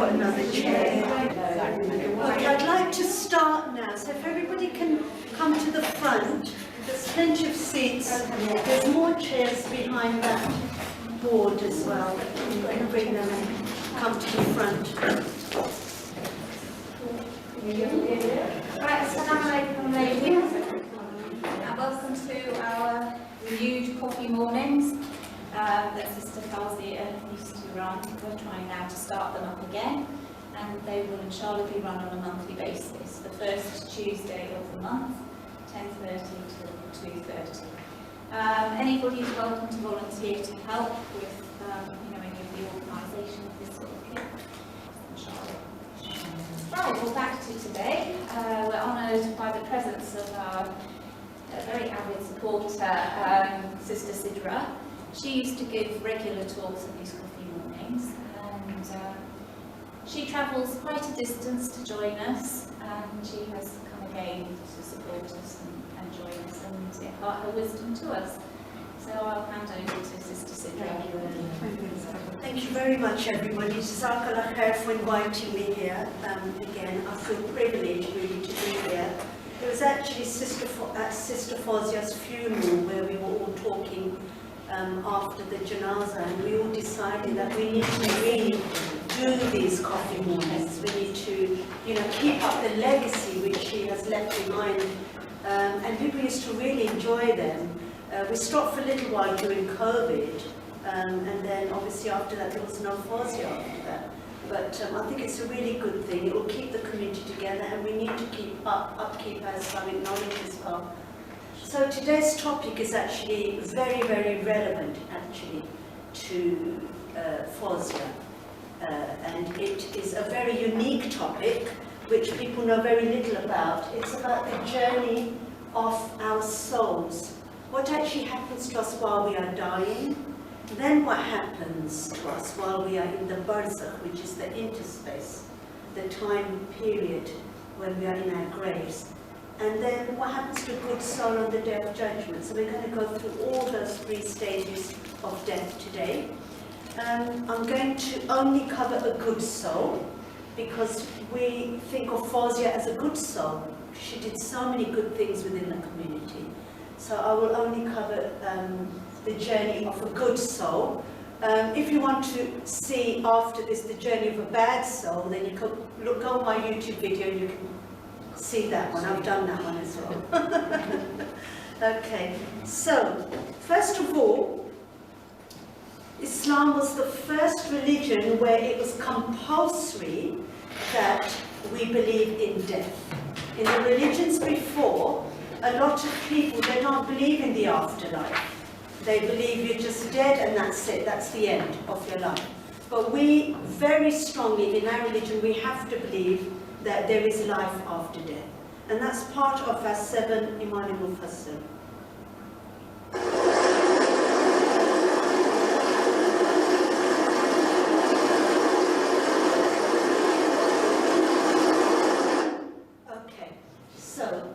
Another chair. Okay, I'd like to start now. So if everybody can come to the front, there's plenty of seats. There's more chairs behind that board as well. I'm going to bring them and come to the front. Right, assalamu alaikum ladies, and welcome to our renewed coffee mornings that Sister Fawzia used to run. We're trying now to start them up again, and they will inshallah be run on a monthly basis. The first Tuesday of the month, 10:30 till 2:30. Anybody is welcome to volunteer to help with any of the organisation of this sort of thing, inshallah. Right, well, back to today. We're honoured by the presence of our very avid supporter, Sister Sidra. She used to give regular talks at these coffee mornings, and she travels quite a distance to join us, and she has come again to support us and join us and impart her wisdom to us. So I'll hand over to Sister Sidra. Thank you very much, everybody. Jazakallah khair for inviting me here. Again, I feel privileged really to be here. It was actually at Sister Fawzia's funeral where we were all talking after the janazah, and we all decided that we need to really do these coffee mornings. We need to, keep up the legacy which she has left behind, and people used to really enjoy them. We stopped for a little while during COVID, and then obviously after that there was no Fawzia after that. But I think it's a really good thing. It will keep the community together, and we need to upkeep our Islamic knowledge as well. So today's topic is actually very, very relevant actually to Fawzia, and it is a very unique topic which people know very little about. It's about the journey of our souls. What actually happens to us while we are dying, then what happens to us while we are in the Barzakh, which is the interspace, the time period when we are in our graves, and then what happens to a good soul on the Day of Judgment. So we're going to go through all those three stages of death today. I'm going to only cover a good soul, because we think of Fawzia as a good soul. She did so many good things within the community. So I will only cover the journey of a good soul. If you want to see after this the journey of a bad soul, then you can go on my YouTube video and you can see that one. I've done that one as well. Okay, so first of all, Islam was the first religion where it was compulsory that we believe in death. In the religions before, a lot of people, they don't believe in the afterlife. They believe you're just dead and that's it, that's the end of your life. But we very strongly, in our religion, we have to believe that there is life after death. And that's part of our 7 Iman al-Mufassir. Okay, so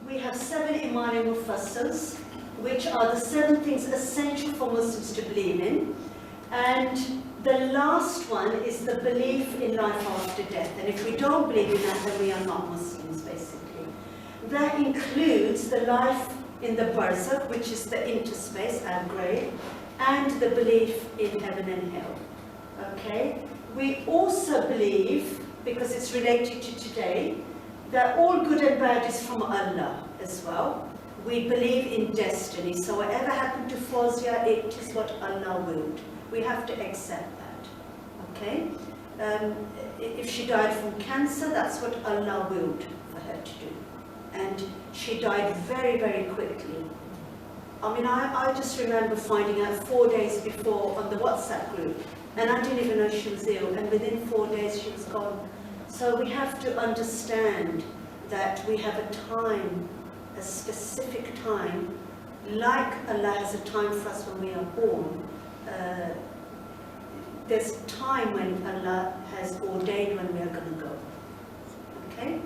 we have 7 Iman al-Mufassirs, which are the 7 things essential for Muslims to believe in. And the last one is the belief in life after death. And if we don't believe in that, then we are not Muslims, basically. That includes the life in the Barzakh, which is the interspace, our grave, and the belief in heaven and hell. Okay? We also believe, because it's related to today, that all good and bad is from Allah as well. We believe in destiny, so whatever happened to Fawzia, it is what Allah willed. We have to accept that, okay? If she died from cancer, that's what Allah willed for her to do. And she died very, very quickly. I mean, I just remember finding out 4 days before on the WhatsApp group, and I didn't even know she was ill, and within 4 days she was gone. So we have to understand that we have a time, a specific time, like Allah has a time for us when we are born. There's time when Allah has ordained when we are going to go. Okay?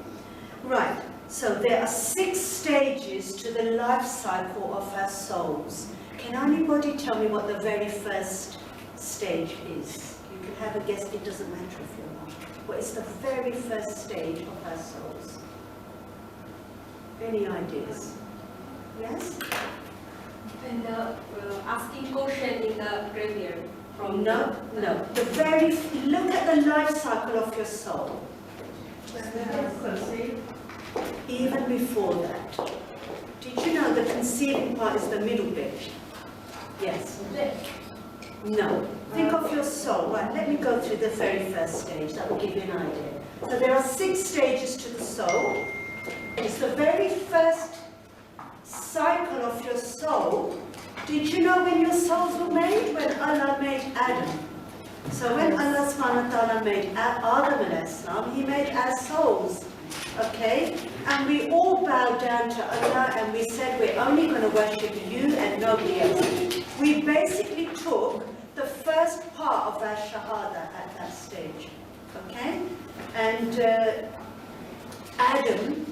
Right. So there are 6 stages to the life cycle of our souls. Can anybody tell me what the very first stage is. You can have a guess, it doesn't matter if you're not. What is the very first stage of our souls? Any ideas? Yes? And asking question in the graveyard. No. The very, look at the life cycle of your soul. Even before that. Did you know the conceiving part is the middle bit? Yes. No. Think of your soul. Right, let me go through the very first stage. That will give you an idea. So there are 6 stages to the soul. It's the very first cycle of your soul. Did you know when your souls were made? When Allah made Adam. So when Allah subhanahu wa ta'ala made Adam al-Islam, He made our souls. Okay? And we all bowed down to Allah and we said we're only going to worship you and nobody else. We basically took the first part of our shahada at that stage. Okay? And Adam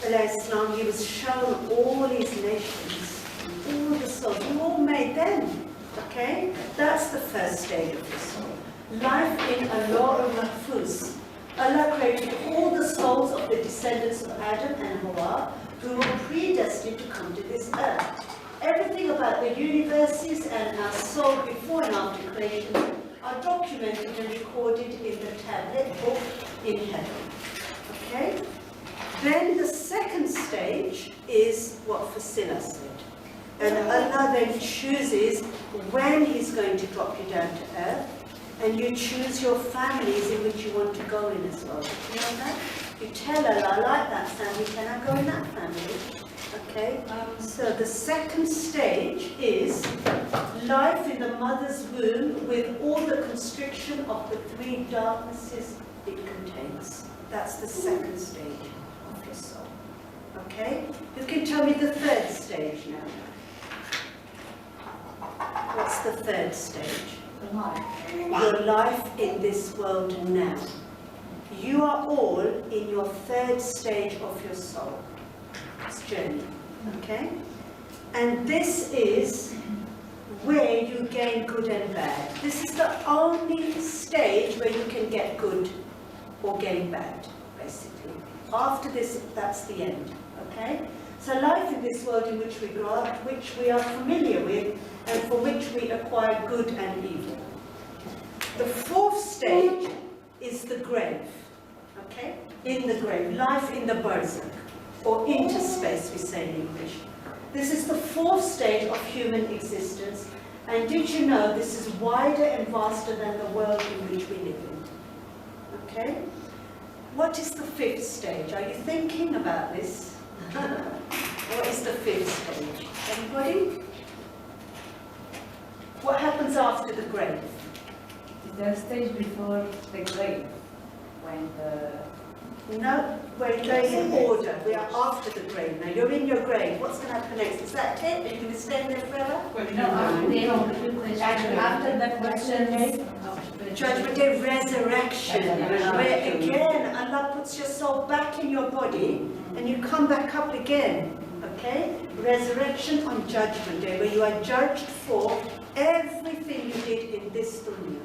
al-Islam, he was shown all these nations, all the souls, we all made them. Okay? That's the first stage of the soul. Life in Allah al-Mahfuz. Allah created all the souls of the descendants of Adam and Hawa who were predestined to come to this earth. Everything about the universes and our soul before and after creation are documented and recorded in the tablet book in heaven. Okay? Then the second stage is what Fasila said. And Allah then chooses when He's going to drop you down to earth, and you choose your families in which you want to go in as well. You know that? You tell Allah, I like that family, can I go in that family? Okay? So the second stage is life in the mother's womb with all the constriction of the 3 darknesses it contains. That's the second stage of your soul. Okay? You can tell me the third stage now. What's the third stage? Your life in this world now. You are all in your third stage of your soul. This journey. Okay? And this is where you gain good and bad. This is the only stage where you can get good or gain bad, basically. After this, that's the end. Okay? So life in this world in which we grow up, which we are familiar with, and for which we acquire good and evil. The fourth stage is the grave. Okay? In the grave. Life in the Barzakh, or interspace, we say in English. This is the fourth stage of human existence. And did you know this is wider and vaster than the world in which we live in? Okay? What is the fifth stage? Are you thinking about this? What is the fifth stage? Anybody? What happens after the grave? Is there a stage before the grave? When the... No, we're going in order. We are after the grave now. You're in your grave. What's going to happen next? Is that it? Are you going to stay there forever? After the question, Judgment Day, resurrection, where again Allah puts your soul back in your body and you come back up again. Okay? Resurrection on Judgment Day, where you are judged for everything you did in this dunya.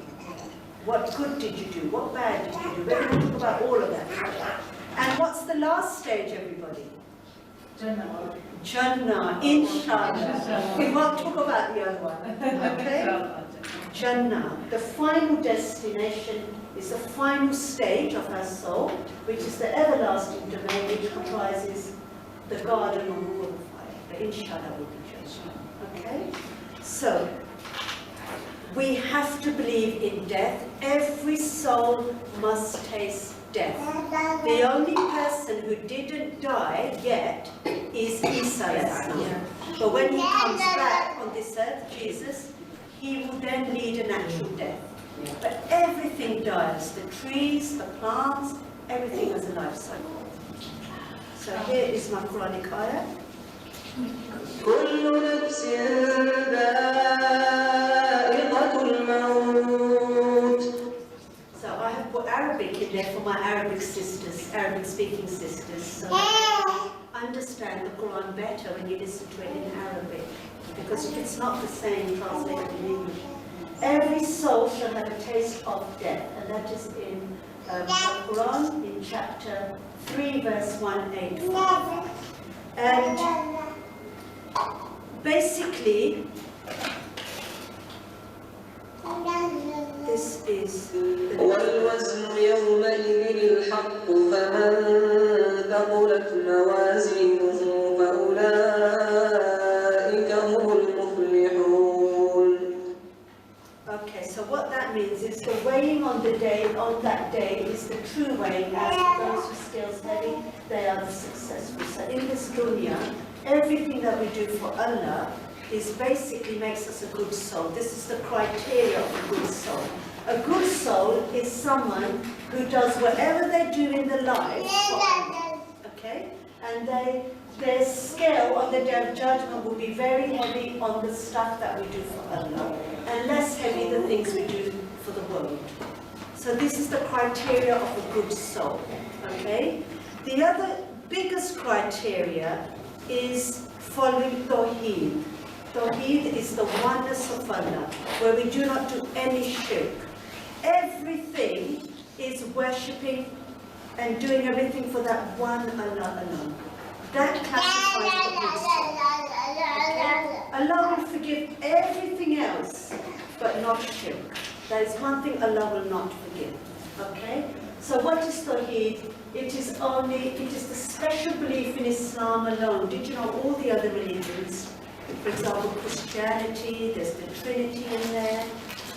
What good did you do? What bad did you do? We're going to talk about all of that. And what's the last stage, everybody? Jannah, inshallah. We won't talk about the other one. Okay? Jannah, the final destination, is the final stage of our soul, which is the everlasting domain which comprises the garden on the wood of fire. The inshallah will be judged. Okay? So, we have to believe in death. Every soul must taste death. The only person who didn't die yet is Isa. But when he comes back on this earth, Jesus, he will then lead a natural death. But everything dies. The trees, the plants, everything has a life cycle. So here is my Quranic ayah. كل نفس ذائقة الموت. So I have put Arabic in there for my Arabic sisters, Arabic-speaking sisters, so that you understand the Quran better when you listen to it in Arabic. Because if it's not the same translated in English. Every soul shall have a taste of death, and that is in the Quran, in chapter 3, verse 185. And basically, this is the والوزن يومئذ الحق فمن ثقلت موازينه فأولئك هم المفلحون. Okay, so what that means is the weighing on that day is the true weighing, as those who scales heavy, they are the successful. So in this dunya, everything that we do for Allah is basically makes us a good soul. This is the criteria of a good soul. A good soul is someone who does whatever they do in the life for Allah, okay? And their scale on the Day of Judgment will be very heavy on the stuff that we do for Allah, and less heavy the things we do for the world. So this is the criteria of a good soul, okay? The other biggest criteria is following Tawheed. Tawheed is the oneness of Allah, where we do not do any shirk. Everything is worshipping and doing everything for that one Allah alone. That classifies the good soul. Okay? Allah will forgive everything else, but not shirk. There is one thing Allah will not forgive. Okay? So what is Tawheed? It is the special belief in Islam alone. Did you know all the other religions? For example, Christianity, there's the Trinity in there.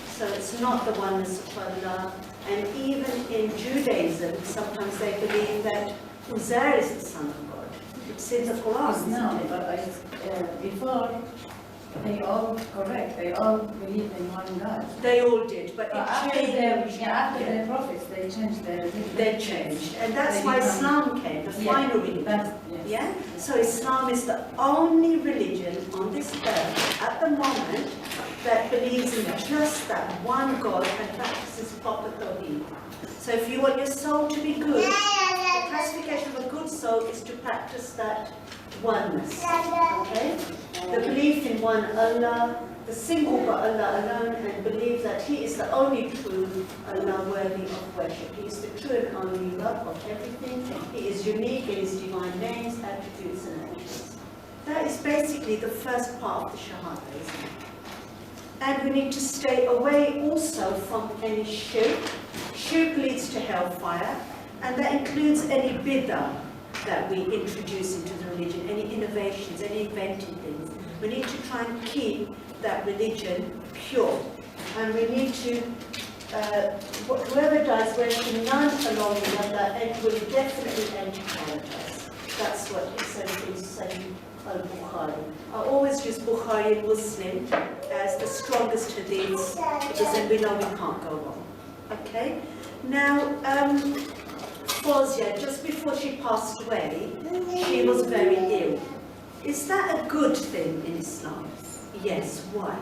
So it's not the oneness of Allah. And even in Judaism, sometimes they believe that Uzair is the son of God. It's in the Quran. No, but before, they all correct. They all believed in one God. They all did, but After it changed. the prophets, they changed their religion. They changed. And that's why Islam came, the final religion. Yeah? So Islam is the only religion on this earth at the moment that believes in just that one God and practices proper Tawheed. So if you want your soul to be good, the classification of a good soul is to practice that oneness. Okay? The belief in one Allah, the single but Allah alone, and believe that He is the only true Allah worthy of worship. He is the true and only Lord of everything. He is unique in His divine names, attributes and actions. That is basically the first part of the Shahada, isn't it? And we need to stay away also from any shirk. Shirk leads to hellfire, and that includes any bid'ah that we introduce into the religion, any innovations, any invented things. We need to try and keep that religion pure. And we need to, whoever dies worshiping none along with Allah will definitely enter paradise. That's what it says in Sahih al-Bukhari. I always use Bukhari and Muslim as the strongest hadiths, because then we know we can't go wrong. Okay? Now, Fawzia, just before she passed away, she was very ill. Is that a good thing in Islam? Yes. Why?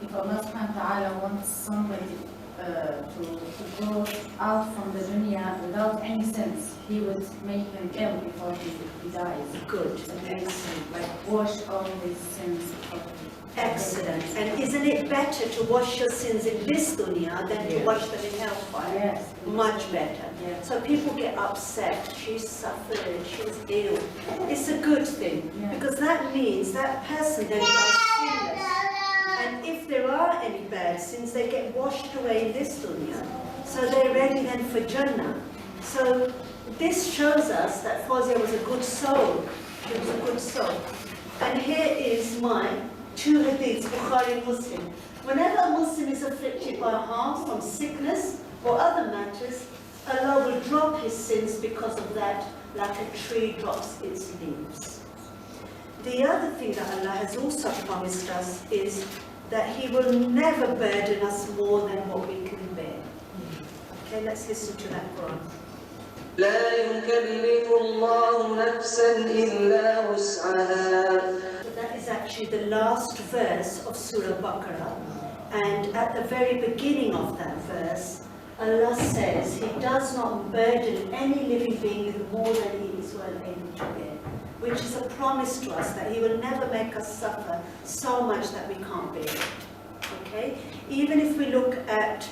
If Allah subhanahu wa ta'ala wants somebody to go out from the dunya without any sins, He would make him ill before he dies. Good. Excellent. Like wash all his sins. Excellent. And isn't it better to wash your sins in this dunya than to wash them in hellfire? Yes. Much better. Yes. So people get upset. She's suffering. She's ill. It's a good thing, because that means that person then dies sinless. And if there are any bad sins, they get washed away in this dunya. So they're ready then for Jannah. So this shows us that Fawzia was a good soul. She was a good soul. And here is my two hadiths, Bukhari and Muslim. Whenever a Muslim is afflicted by harm from sickness or other matters, Allah will drop his sins because of that, like a tree drops its leaves. The other thing that Allah has also promised us is that He will never burden us more than what we can bear. Okay, let's listen to that Quran. لا يكلف الله نفسا إلا وسعها. That is actually the last verse of Surah Baqarah. And at the very beginning of that verse, Allah says He does not burden any living being with more than he is well able to bear, which is a promise to us that He will never make us suffer so much that we can't bear it. Okay? Even if we look at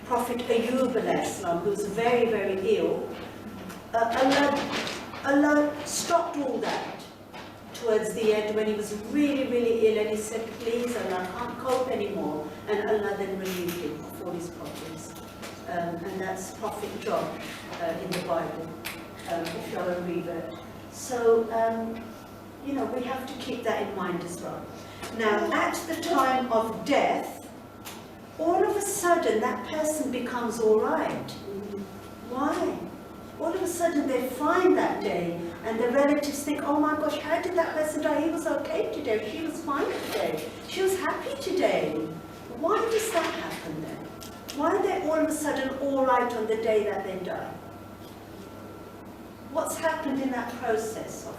Prophet Ayyub alayhi salam, who's very, very ill, Allah stopped all that towards the end when he was really, really ill, and he said, please Allah, I can't cope anymore. And Allah then relieved him of all his problems. And that's Prophet Job in the Bible, if you're a revert. So, you know, we have to keep that in mind as well. Now, at the time of death, all of a sudden that person becomes all right. Why? All of a sudden they find that day and the relatives think, oh my gosh, how did that person die? He was okay today, she was fine today, she was happy today. Why does that happen then? Why are they all of a sudden all right on the day that they die? What's happened in that process of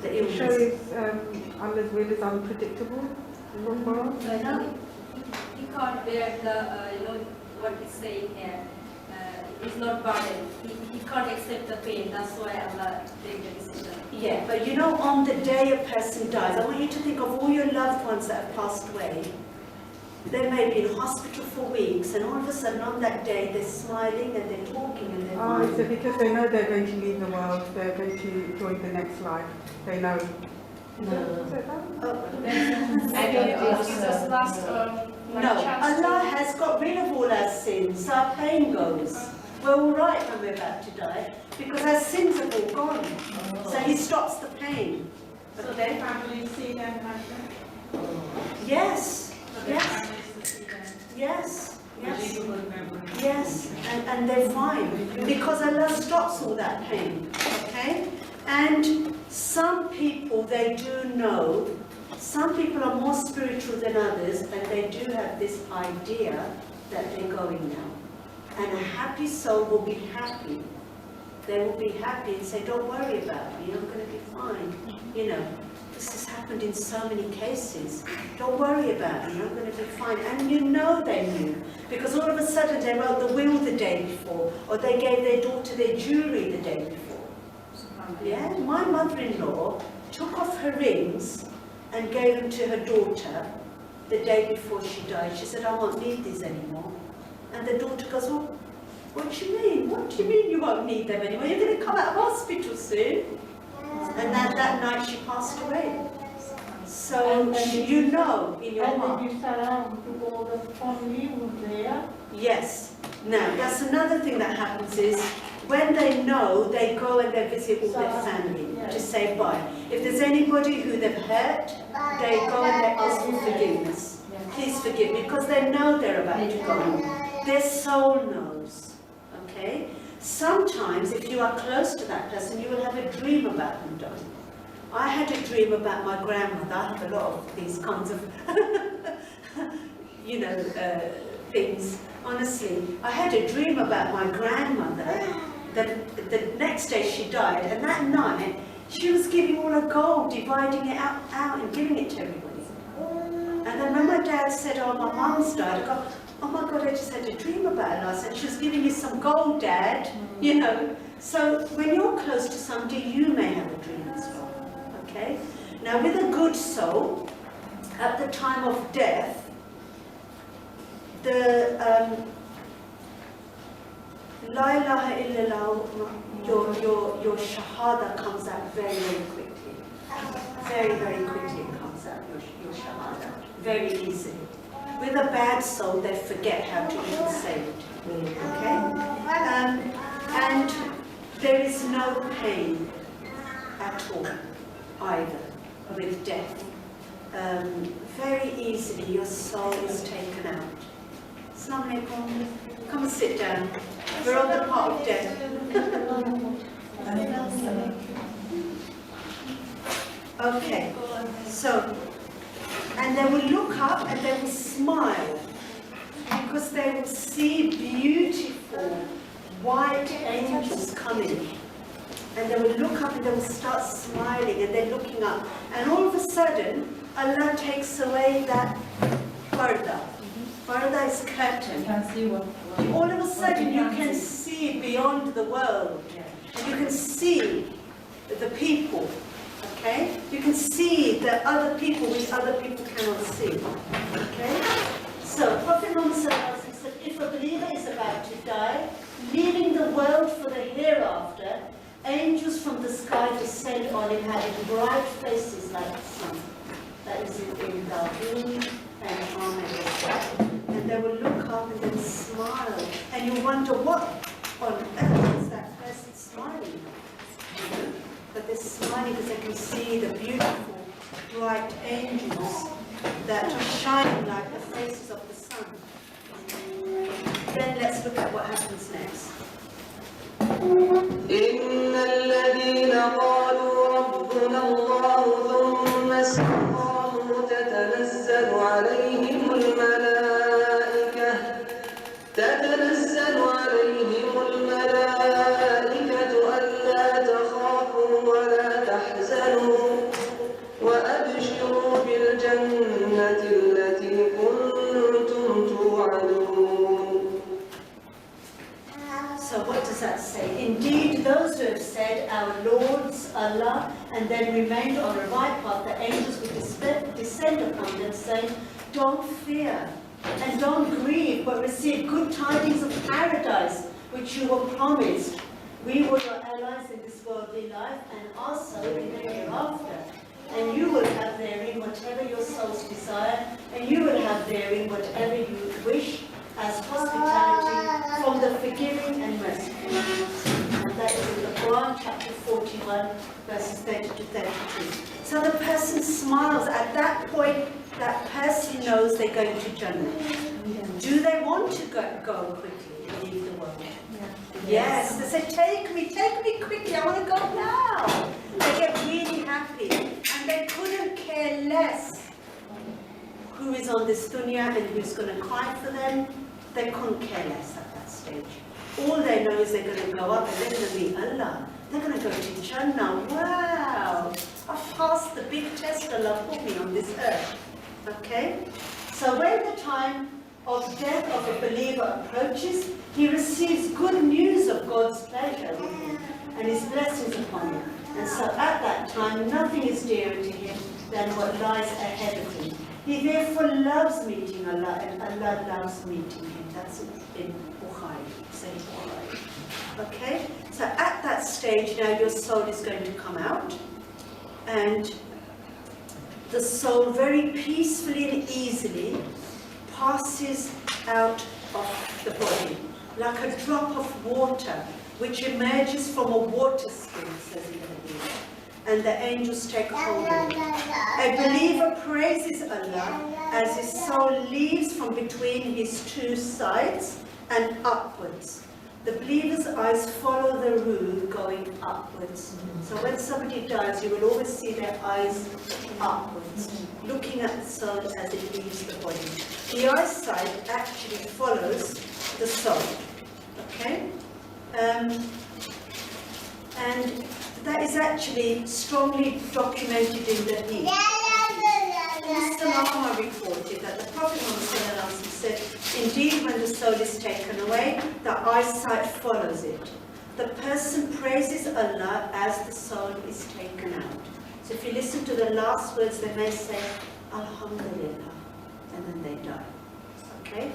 the illness? Shows Allah's will is unpredictable. He can't bear the, what he's saying here. It's not burden. He can't accept the pain. That's why Allah take the decision. Yeah, but you know, on the day a person dies, I want you to think of all your loved ones that have passed away. They may be in hospital for weeks, and all of a sudden on that day they're smiling and they're talking and they're Oh, fine. so because they know they're going to leave the world, they're going to join the next life. They know. No, Allah has got rid of all our sins, so our pain goes. We're all right when we're about to die, because our sins are all gone. So He stops the pain. So the families see them like that? Yes, So the yes, families see them yes, yes, with good memories. yes, and they're fine, because Allah stops all that pain, okay? And some people, they do know, some people are more spiritual than others, and they do have this idea that they're going now. And a happy soul will be happy. They will be happy and say, don't worry about me, I'm going to be fine. You know, this has happened in so many cases. Don't worry about me, I'm going to be fine. And you know they knew, because all of a sudden they wrote the will the day before, or they gave their daughter their jewelry the day before. Yeah, my mother-in-law took off her rings and gave them to her daughter the day before she died. She said, I won't need these anymore. And the daughter goes, well, what do you mean? What do you mean you won't need them anymore? You're going to come out of hospital soon. And that night she passed away. So you know in your heart. And you salam to all the family who was there. Yes. Now, that's another thing that happens is, when they know, they go and they visit all their family to say bye. If there's anybody who they've hurt, they go and they ask for forgiveness. Please forgive me, because they know they're about to go. Their soul knows, okay? Sometimes, if you are close to that person, you will have a dream about them dying. I had a dream about my grandmother. I have a lot of these kinds of, you know, things. Honestly, I had a dream about my grandmother. The next day she died, and that night she was giving all her gold, dividing it out and giving it to everybody. And then when my dad said, oh, my mum's died, I go, oh my God, I just had a dream about her. I said, she was giving me some gold, Dad, you know. So when you're close to somebody, you may have a dream as well, okay? Now with a good soul, at the time of death, the La ilaha illallah, your shahada comes out very, very quickly. Very, very quickly it comes out, your shahada, very easily. With a bad soul, they forget how to even say it, okay? And there is no pain at all, either, with death. Very easily your soul is taken out. Assalamu alaikum. Come and sit down. We're on the part of death. Okay, so, and they will look up and they will smile, because they will see beautiful white angels coming. And they will look up and they will start smiling, and they're looking up. And all of a sudden, Allah takes away that parda. Parda is curtain. You can see what All of a sudden you can see beyond the world. And you can see the people, okay? Okay? You can see that other people which other people cannot see. Okay? So Prophet Muhammad said, if a believer is about to die, leaving the world for the hereafter, angels from the sky descend on him having bright faces like the sun. That is in Darboon and Ahmed. And they will look up and then smile. And you wonder what on earth is that person smiling? But they're smiling because they can see the beautiful, bright angels that are shining like the faces of the sun. Then let's look at what happens next. إن الذين قالوا ربنا الله ثم استقاموا تتنزل عليهم الملائكة ألا تخافوا ولا تحزنوا وأبشروا بالجنة التي كنتم توعدون. So what does that say? Indeed, those who have said, our Lord's Allah, and then remained on the right path, the angels will descend upon them, saying, don't fear and don't grieve, but receive good tidings of paradise, which you were promised. We were your allies in this worldly life and also in the hereafter. And you will have therein whatever your souls desire, and you will have therein whatever you wish, as hospitality from the forgiving and merciful. And that is in the Quran, chapter 41, verses 30 to 32. So the person smiles. At that point, that person knows they're going to Jannah. Do they want to go quickly and leave the world? Yes. They say, take me quickly, I want to go now. They get really happy. And they couldn't care less who is on this dunya and who's going to cry for them. They couldn't care less at that stage. All they know is they're going to go up and they're going to meet Allah. They're going to go to Jannah. Wow! I've passed the big test Allah put me on this earth. Okay? So when the time of death of a believer approaches, he receives good news of God's pleasure with him and His blessings upon him. And so at that time, nothing is dearer to him than what lies ahead of him. He therefore loves meeting Allah, and Allah loves meeting him. That's in Bukhari, Sahih Bukhari. Okay? So at that stage now, your soul is going to come out, and the soul very peacefully and easily passes out of the body, like a drop of water which emerges from a water skin, says the Hadith, and the angels take hold of it. A believer praises Allah as his soul leaves from between his two sides and upwards. The believer's eyes follow the ruh going upwards. So when somebody dies, you will always see their eyes upwards, looking at the soul as it leaves the body. The eyesight actually follows the soul. Okay? And that is actually strongly documented in the Hadith. Salama reported that the Prophet Muhammad said, indeed, when the soul is taken away, the eyesight follows it. The person praises Allah as the soul is taken out. So if you listen to the last words, they may say, Alhamdulillah, and then they die. Okay?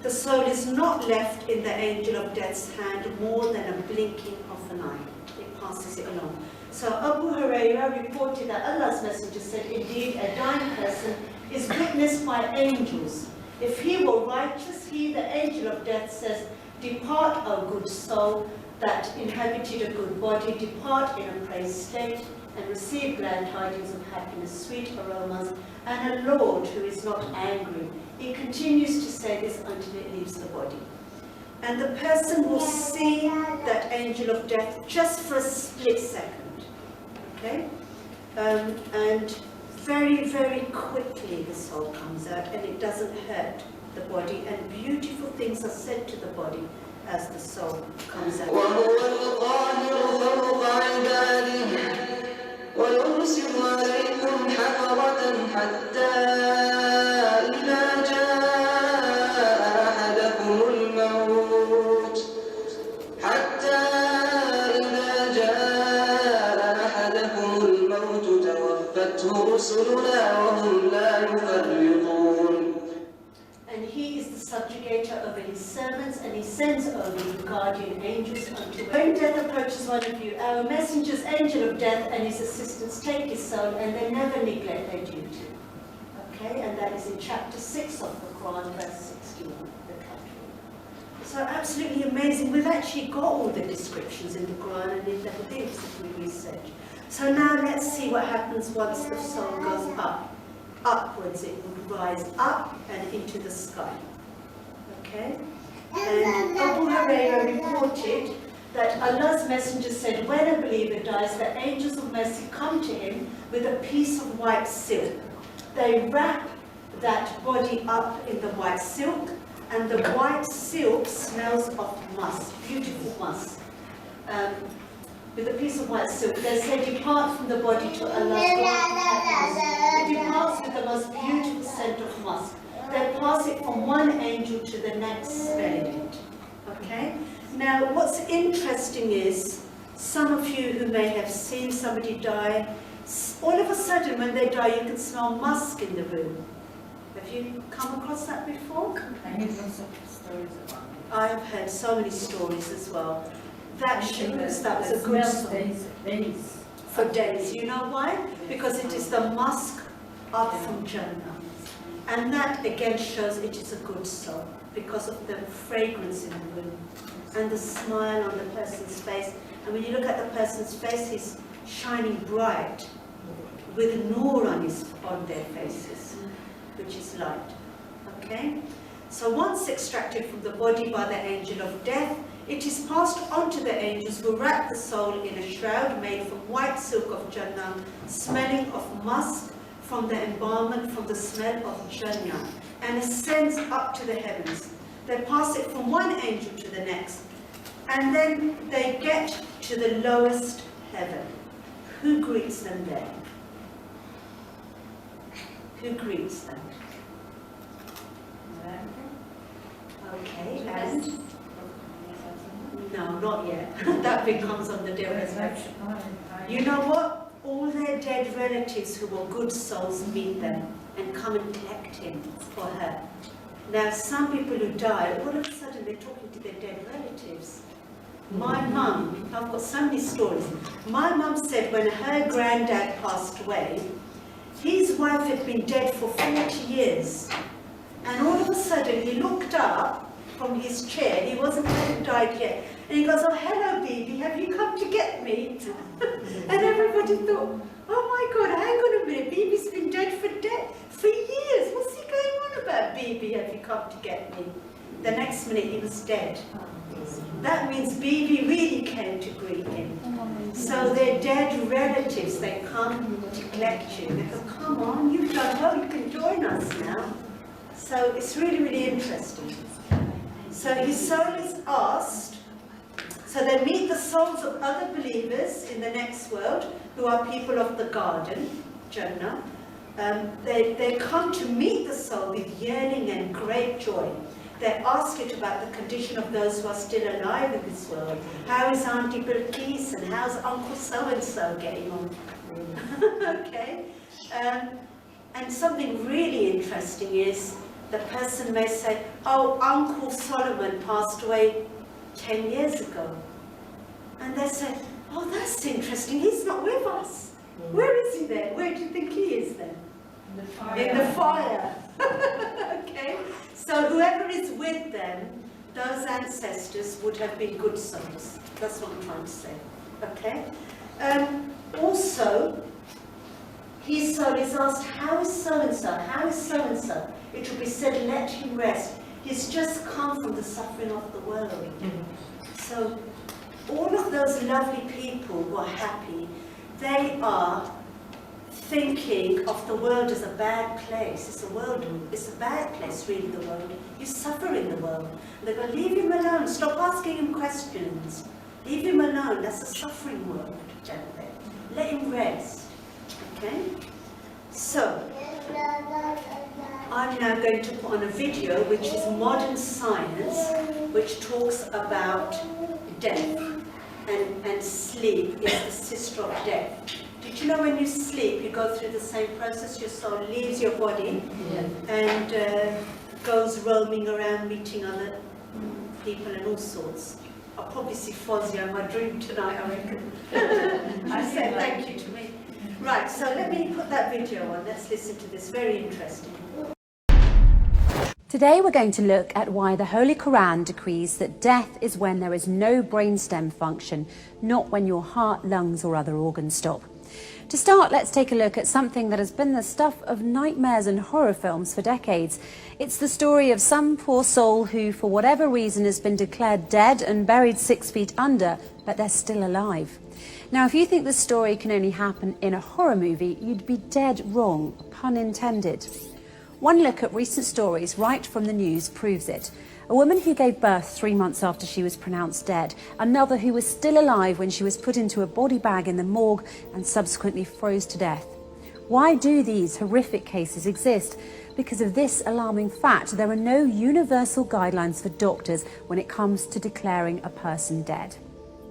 The soul is not left in the angel of death's hand more than a blinking of an eye. It passes it along. So Abu Hurairah reported that Allah's Messenger said, indeed, a dying person is witnessed by angels. If he were righteous, he, the angel of death, says, depart, O good soul, that inhabited a good body, depart in a praised state, and receive glad tidings of happiness, sweet aromas, and a Lord who is not angry. He continues to say this until it leaves the body. And the person will see that angel of death just for a split second. Okay? And very, very quickly the soul comes out, and it doesn't hurt the body, and beautiful things are said to the body as the soul comes out. ويرسل عليكم حفظة حتى إذا جاء أحدكم الموت رسلنا وهم لا يفرطون. And he is the subjugator over his servants, and he sends over the guardian angels unto him. When death approaches one of you, our messengers, angel of death, and his assistants take his soul, and they never neglect their duty. Okay, and that is in chapter 6 of the Quran, verse 61, the category. So absolutely amazing. We've actually got all the descriptions in the Quran and in the hadiths that we research. So now let's see what happens once the soul goes up. Upwards, it would rise up and into the sky. Okay? And Abu Hurairah reported that Allah's messenger said, when a believer dies, the angels of mercy come to him with a piece of white silk. They wrap that body up in the white silk, and the white silk smells of musk, beautiful musk. With a piece of white silk, they say, depart from the body to Allah's garden. It departs with the most beautiful scent of musk. They pass it from one angel to the next, smelling it. Okay? Now, what's interesting is, some of you who may have seen somebody die, all of a sudden when they die, you can smell musk in the room. Have you come across that before? I heard lots of stories about it. I've heard so many stories as well. That shows that was a good song. Days. For days. You know why? Because it is the musk up from Jannah. And that again shows it is a good soul because of the fragrance in the room and the smile on the person's face. And when you look at the person's face, he's shining bright with nur on their faces, which is light. Okay? So once extracted from the body by the angel of death, it is passed on to the angels who wrap the soul in a shroud made from white silk of Jannah, smelling of musk from the embalmment from the smell of Jannah, and ascends up to the heavens. They pass it from one angel to the next, and then they get to the lowest heaven. Who greets them there? Who greets them? Okay, and? No, not yet. That becomes on the day of resurrection. You know what? All their dead relatives who were good souls meet them and come and collect him or her. Now, some people who die, all of a sudden they're talking to their dead relatives. My mum, I've got so many stories. My mum said when her granddad passed away, his wife had been dead for 40 years. And all of a sudden he looked up from his chair, he hadn't died yet, and he goes, oh, hello, baby, have you come to get me? And everybody thought, oh my God, hang on a minute, baby's been dead for years. What's he going on about, baby, have you come to get me? The next minute he was dead. That means baby really came to greet him. So their dead relatives, they come to collect you. They go, come on, you've done well, you can join us now. So it's really, really interesting. So his soul is asked, so they meet the souls of other believers in the next world, who are people of the garden, Jannah. They come to meet the soul with yearning and great joy. They ask it about the condition of those who are still alive in this world. How is Auntie Bilqis and how's Uncle so-and-so getting on? Okay. And something really interesting is, the person may say, oh, Uncle Solomon passed away 10 years ago. And they say, oh, that's interesting, he's not with us. Where is he then? Where do you think he is then? In the fire. In the fire. Okay? So whoever is with them, those ancestors would have been good souls. That's what I'm trying to say. Okay? Also, his soul is asked, how is so-and-so? How is so-and-so? It will be said, let him rest. He's just come from the suffering of the world. So all of those lovely people who are happy, they are thinking of the world as a bad place. It's a bad place, really, the world. You suffer in the world. And they go, leave him alone. Stop asking him questions. Leave him alone. That's a suffering world, gently. Let him rest. Okay? So, I'm now going to put on a video which is modern science, which talks about death, and sleep is the sister of death. Do Did you know when you sleep, you go through the same process? Your soul leaves your body and goes roaming around, meeting other people and all sorts. I'll probably see Fozia in my dream tonight, I reckon. I said thank you to me. Right, so let me put that video on. Let's listen to this. Very interesting. Today we're going to look at why the Holy Quran decrees that death is when there is no brainstem function, not when your heart, lungs or other organs stop. To start, let's take a look at something that has been the stuff of nightmares and horror films for decades. It's the story of some poor soul who, for whatever reason, has been declared dead and buried 6 feet under, but they're still alive. Now, if you think this story can only happen in a horror movie, you'd be dead wrong, pun intended. One look at recent stories right from the news proves it. A woman who gave birth 3 months after she was pronounced dead, another who was still alive when she was put into a body bag in the morgue and subsequently froze to death. Why do these horrific cases exist? Because of this alarming fact, there are no universal guidelines for doctors when it comes to declaring a person dead.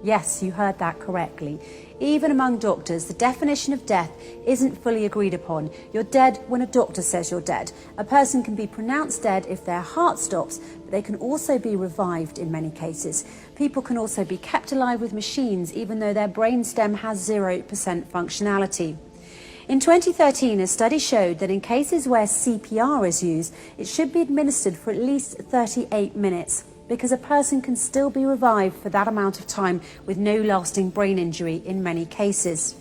Yes, you heard that correctly. Even among doctors, the definition of death isn't fully agreed upon. You're dead when a doctor says you're dead. A person can be pronounced dead if their heart stops, but they can also be revived in many cases. People can also be kept alive with machines, even though their brainstem has 0% functionality. In 2013, a study showed that in cases where CPR is used, it should be administered for at least 38 minutes. Because a person can still be revived for that amount of time with no lasting brain injury in many cases.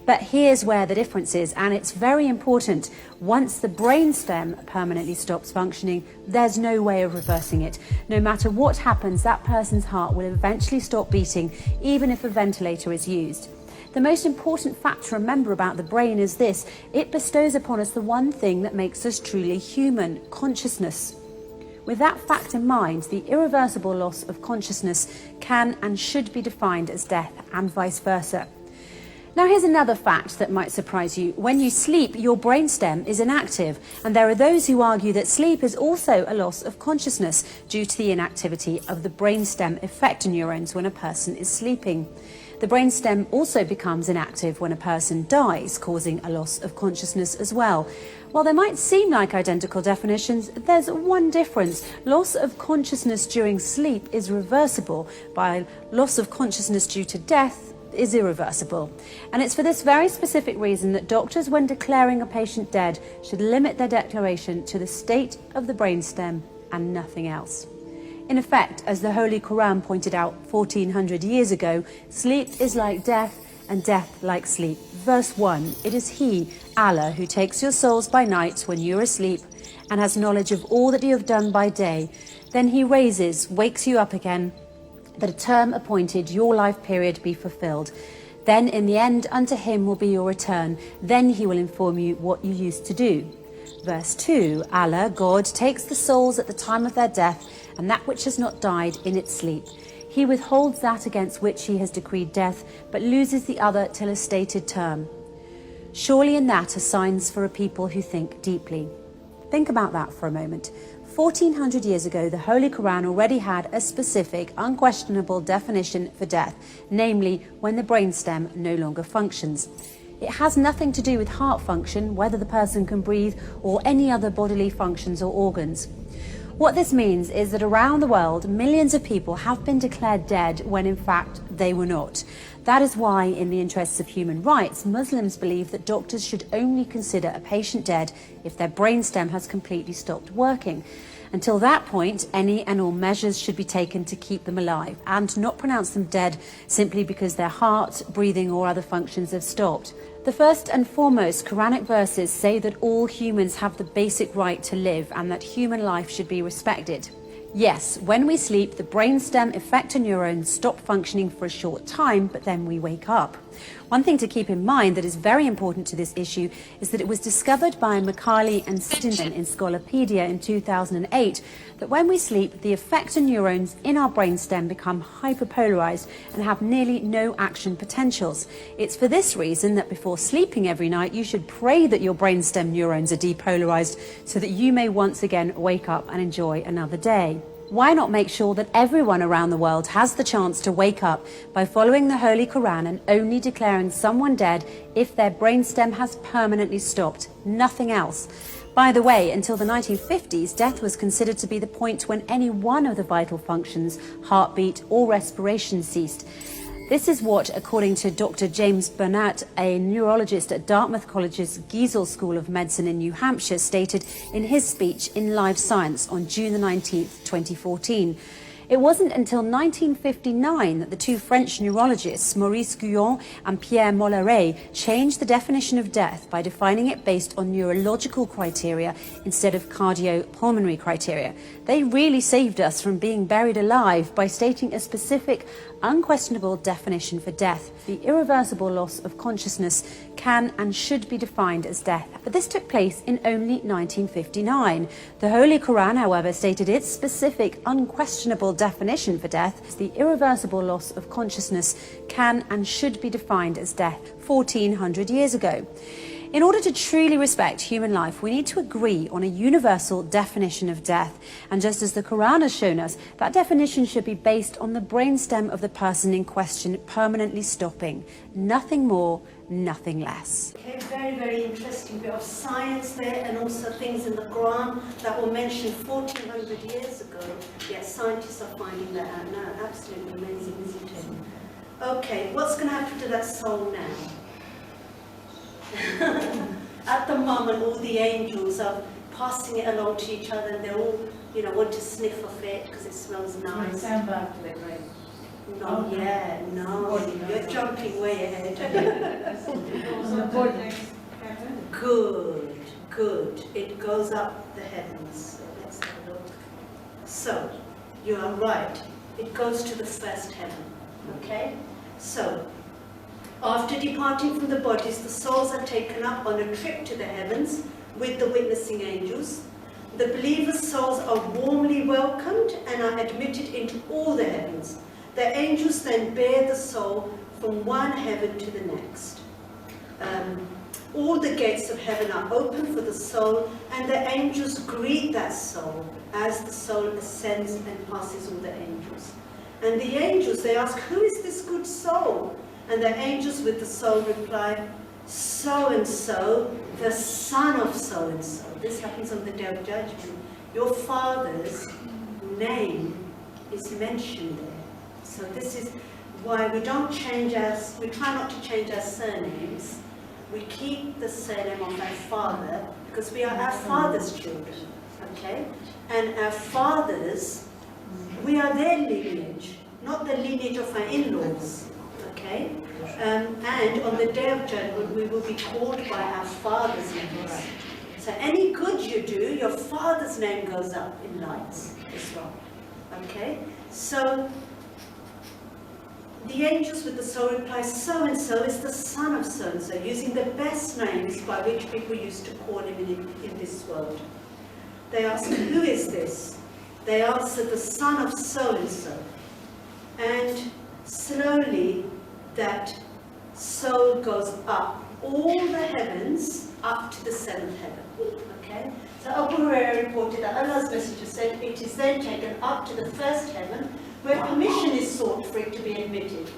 But here's where the difference is, and it's very important. Once the brainstem permanently stops functioning, there's no way of reversing it. No matter what happens, that person's heart will eventually stop beating, even if a ventilator is used. The most important fact to remember about the brain is this: it bestows upon us the one thing that makes us truly human: consciousness. With that fact in mind, the irreversible loss of consciousness can and should be defined as death, and vice versa. Now here's another fact that might surprise you. When you sleep, your brainstem is inactive, and there are those who argue that sleep is also a loss of consciousness due to the inactivity of the brainstem effector neurons when a person is sleeping. The brainstem also becomes inactive when a person dies, causing a loss of consciousness as well. While they might seem like identical definitions, there's one difference. Loss of consciousness during sleep is reversible, while loss of consciousness due to death is irreversible. And it's for this very specific reason that doctors, when declaring a patient dead, should limit their declaration to the state of the brainstem and nothing else. In effect, as the Holy Quran pointed out 1400 years ago, sleep is like death and death like sleep. Verse 1, it is He, Allah, who takes your souls by night when you are asleep and has knowledge of all that you have done by day. Then He wakes you up again, that a term appointed, your life period, be fulfilled. Then in the end unto Him will be your return. Then He will inform you what you used to do. Verse 2, Allah, God, takes the souls at the time of their death and that which has not died in its sleep. He withholds that against which He has decreed death, but loses the other till a stated term. Surely in that are signs for a people who think deeply. Think about that for a moment. 1400 years ago, the Holy Quran already had a specific, unquestionable definition for death, namely when the brainstem no longer functions. It has nothing to do with heart function, whether the person can breathe, or any other bodily functions or organs. What this means is that around the world, millions of people have been declared dead when in fact they were not. That is why, in the interests of human rights, Muslims believe that doctors should only consider a patient dead if their brainstem has completely stopped working. Until that point, any and all measures should be taken to keep them alive and not pronounce them dead simply because their heart, breathing or other functions have stopped. The first and foremost Quranic verses say that all humans have the basic right to live and that human life should be respected. Yes, when we sleep, the brainstem effector neurons stop functioning for a short time, but then we wake up. One thing to keep in mind that is very important to this issue is that it was discovered by Macaulay and Sidra in Scolopedia in 2008 that when we sleep, the effector neurons in our brainstem become hyperpolarized and have nearly no action potentials. It's for this reason that before sleeping every night, you should pray that your brainstem neurons are depolarized so that you may once again wake up and enjoy another day. Why not make sure that everyone around the world has the chance to wake up by following the Holy Quran and only declaring someone dead if their brainstem has permanently stopped, nothing else? By the way, until the 1950s, death was considered to be the point when any one of the vital functions, heartbeat or respiration, ceased. This is what, according to Dr. James Burnett, a neurologist at Dartmouth College's Giesel School of Medicine in New Hampshire, stated in his speech in Live Science on June the 19th, 2014. It wasn't until 1959 that the two French neurologists, Maurice Guyon and Pierre Molleret, changed the definition of death by defining it based on neurological criteria instead of cardiopulmonary criteria. They really saved us from being buried alive by stating a specific, unquestionable definition for death. The irreversible loss of consciousness can and should be defined as death. But this took place in only 1959. The Holy Quran, however, stated its specific, unquestionable definition for death. The irreversible loss of consciousness can and should be defined as death 1400 years ago. In order to truly respect human life, we need to agree on a universal definition of death. And just as the Quran has shown us, that definition should be based on the brainstem of the person in question permanently stopping. Nothing more, nothing less. Okay, very, very interesting bit of science there, and also things in the Quran that were mentioned 1400 years ago. Yet scientists are finding that out now. Absolutely amazing, isn't it? Okay, what's going to happen to that soul now? At the moment, all the angels are passing it along to each other, and they all, want to sniff of it because it smells nice. Send back to the grave. Not yet, no. You're jumping way ahead. Good, good. It goes up the heavens. So let's have a look. So, you are right. It goes to the first heaven. Okay? So, after departing from the bodies, the souls are taken up on a trip to the heavens with the witnessing angels. The believers' souls are warmly welcomed and are admitted into all the heavens. The angels then bear the soul from one heaven to the next. All the gates of heaven are open for the soul, and the angels greet that soul as the soul ascends and passes all the angels. And the angels, they ask, who is this good soul? And the angels with the soul reply, so-and-so, the son of so-and-so. This happens on the Day of Judgment. Your father's name is mentioned there. So this is why we don't change we try not to change our surnames. We keep the surname of our father because we are our father's children, okay? And our fathers, we are their lineage, not the lineage of our in-laws, okay? And on the Day of Judgment, we will be called by our father's names. So any good you do, your father's name goes up in lights as well, okay? So the angels with the soul reply, so-and-so is the son of so-and-so, using the best names by which people used to call him in this world. They ask, who is this? They answer, the son of so-and-so. And slowly that soul goes up all the heavens up to the seventh heaven. Okay? So Abu Hurairah reported that Allah's Messenger said it is then taken up to the first heaven where permission is sought for it to be admitted.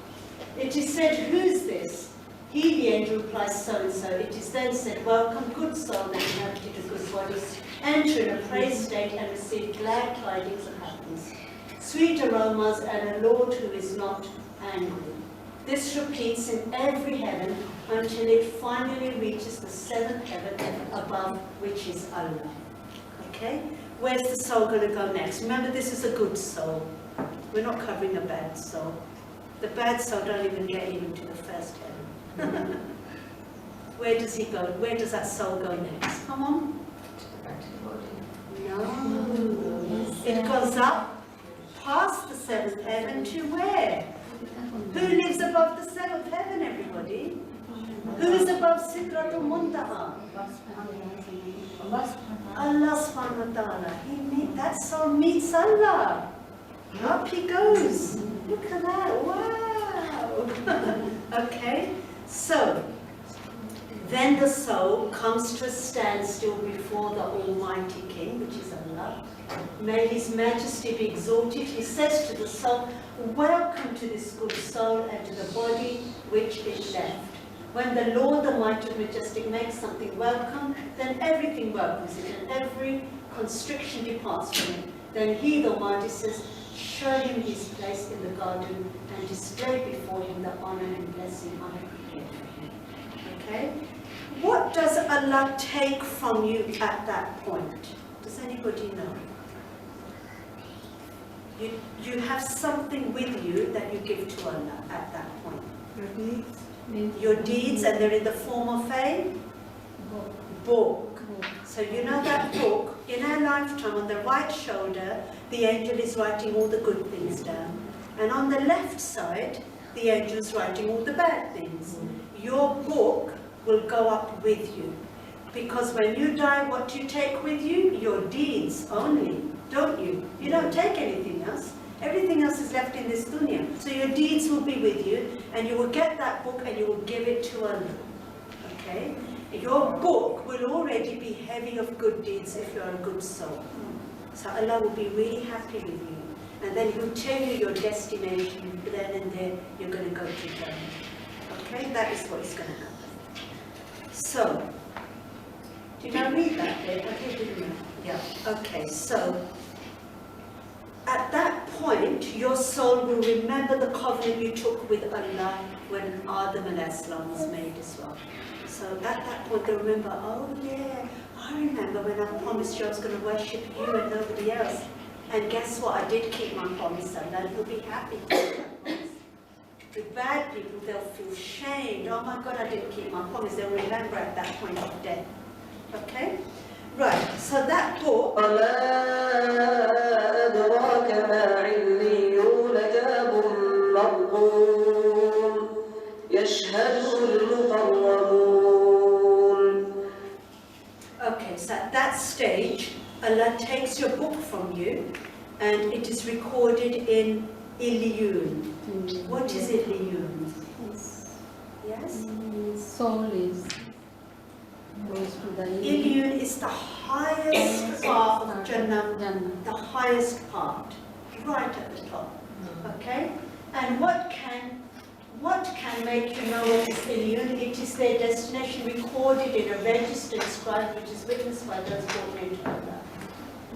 It is said, who is this? He, the angel, replies, so-and-so. It is then said, welcome, good soul that inhabited a good body. Enter in a praised state and receive glad tidings of happiness, sweet aromas, and a Lord who is not angry. This repeats in every heaven until it finally reaches the seventh heaven above, which is Allah. Okay? Where's the soul going to go next? Remember, this is a good soul. We're not covering a bad soul. The bad soul don't even get even to the first heaven. Where does he go? Where does that soul go next? Come on. Back to the body. No. It goes up past the seventh heaven to where? Who lives above the seventh heaven, everybody? Who is above Sidra Muntaha? Allah subhanahu wa ta'ala. That soul meets Allah. Up he goes. Look at that. Wow. Okay. So, then the soul comes to a standstill before the Almighty King, which is Allah. May His Majesty be exalted. He says to the soul, welcome to this good soul and to the body which it left. When the Lord, the Mighty Majestic, makes something welcome, then everything welcomes it, and every constriction departs from it. Then He, the Almighty, says, show him his place in the garden and display before him the honor and blessing I have prepared for him. Okay? What does Allah take from you at that point? Does anybody know? You have something with you that you give to Allah at that point. Your deeds. Your deeds, and they're in the form of a book. So you know that book, in our lifetime, on the right shoulder, the angel is writing all the good things down. And on the left side, the angel is writing all the bad things. Your book will go up with you. Because when you die, what do you take with you? Your deeds only, don't you? You don't take anything else. Everything else is left in this dunya. So your deeds will be with you, and you will get that book and you will give it to Allah. Okay? Your book will already be heavy of good deeds if you are a good soul. So Allah will be really happy with you. And then He will tell you your destination, then and there you're going to go to Jannah. Okay? That is what is going to happen. So, did I read that bit? I did, didn't I? Yeah. Okay, so at that point, your soul will remember the covenant you took with Allah when Adam and Islam was made as well. So at that point, they'll remember, oh yeah, I remember when I promised you I was going to worship you and nobody else. And guess what? I did keep my promise, Allah will be happy to keep that promise. With bad people, they'll feel shamed. Oh my God, I didn't keep my promise. They'll remember at that point of death. Okay? Right, so that book. وما أدراك ما عليون كتاب مرقوم يشهده المقربون. Okay, so at that stage, Allah takes your book from you and it is recorded in Illiyun. What is Illiyun? Yes? Soul is goes to the Illiyun is the highest part of Jannah, the highest part, right at the top. Okay? And what can make you know what is Illiyun? It is their destination recorded in a register inscribed, which is witnessed by those born into Allah.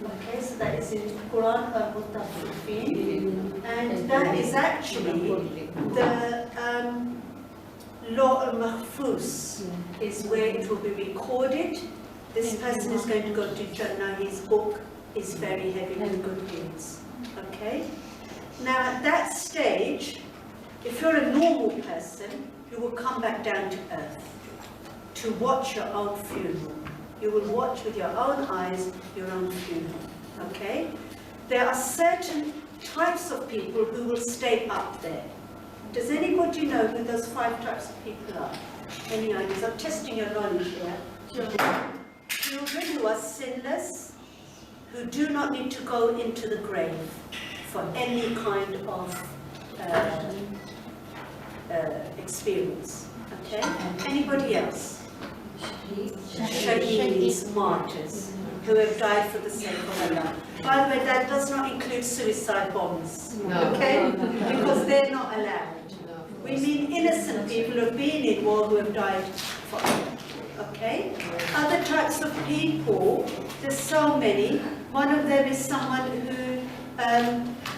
Okay, so that is in Quran al-Mutaffifin, and that is actually the Law al-Mahfuz is where it will be recorded. This person is going to go to Jannah, his book is very heavy with good deeds. Okay? Now at that stage, if you're a normal person, you will come back down to earth to watch your own funeral. You will watch with your own eyes your own funeral. Okay? There are certain types of people who will stay up there. Does anybody know who those 5 types of people are? Any ideas? I'm testing your knowledge here. Children who are sinless, who do not need to go into the grave for any kind of experience. Okay? Anybody else? Shaheeds, martyrs, who have died for the sake of Allah. By the way, that does not include suicide bombers. Okay? Because they're not allowed. We mean innocent people who have been in war who have died for Allah. Okay? Other types of people, there's so many. One of them is someone who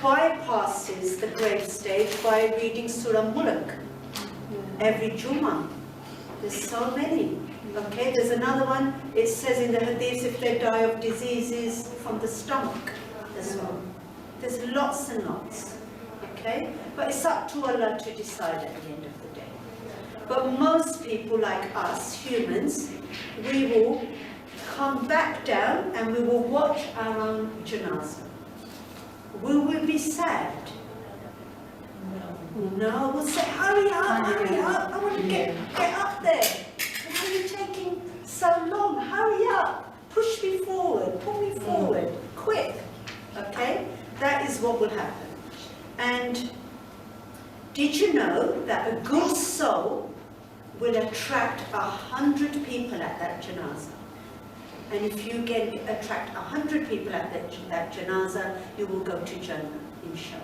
bypasses the grave stage by reading Surah Mulk every Jummah. There's so many. Okay, there's another one, it says in the hadith if they die of diseases from the stomach as well. There's lots and lots. Okay, but it's up to Allah to decide at the end of the day. But most people like us, humans, we will come back down and we will watch our own janazah. Will we be sad? No, we'll say, hurry up, I want to get up there. Why are you taking so long? Hurry up, push me forward, pull me forward, quick. Okay, that is what will happen. And did you know that a good soul will attract 100 people at that janazah? And if you can attract 100 people at that janazah, you will go to Jannah, inshallah.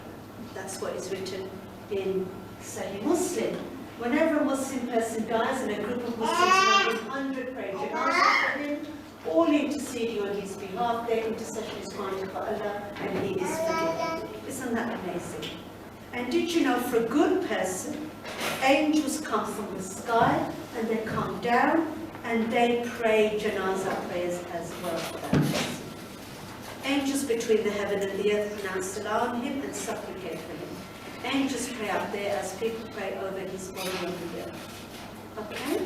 That's what is written in Sahih Muslim. Whenever a Muslim person dies and a group of Muslims, 100 pray janazah for him, all interceding on his behalf, their intercession is granted by Allah and he is forgiven. Isn't that amazing? And did you know, for a good person, angels come from the sky and they come down and they pray janazah prayers as well for that person. Angels between the heaven and the earth pronounce salah on him and supplicate for him. Angels pray up there as people pray over his body on the earth. Okay?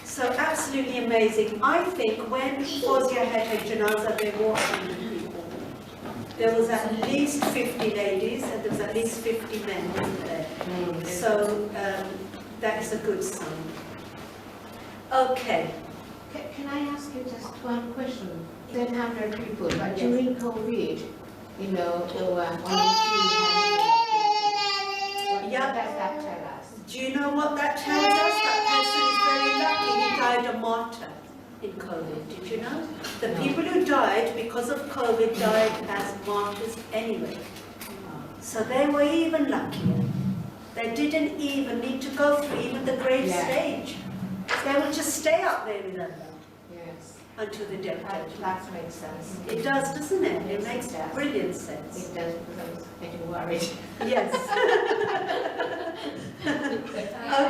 So absolutely amazing. I think when Fawzia had her janazah, there were 100 people. There was at least 50 ladies and there was at least 50 men, wasn't there? So that is a good sign. Okay. Can I ask you just one question? 1,000 people, but during COVID, you know, there were only 300. Yeah. What does that tell us? Do you know what that tells us? That person is very lucky. He died a martyr in COVID. Did you know? The people who died because of COVID died as martyrs anyway. So they were even luckier. They didn't even need to go through even the grave stage. They would just stay up there with Allah. Yes. Until the death judgment. That makes sense. It does, doesn't it? It Yes, makes it does. brilliant sense. It does, because I was getting worried. Yes.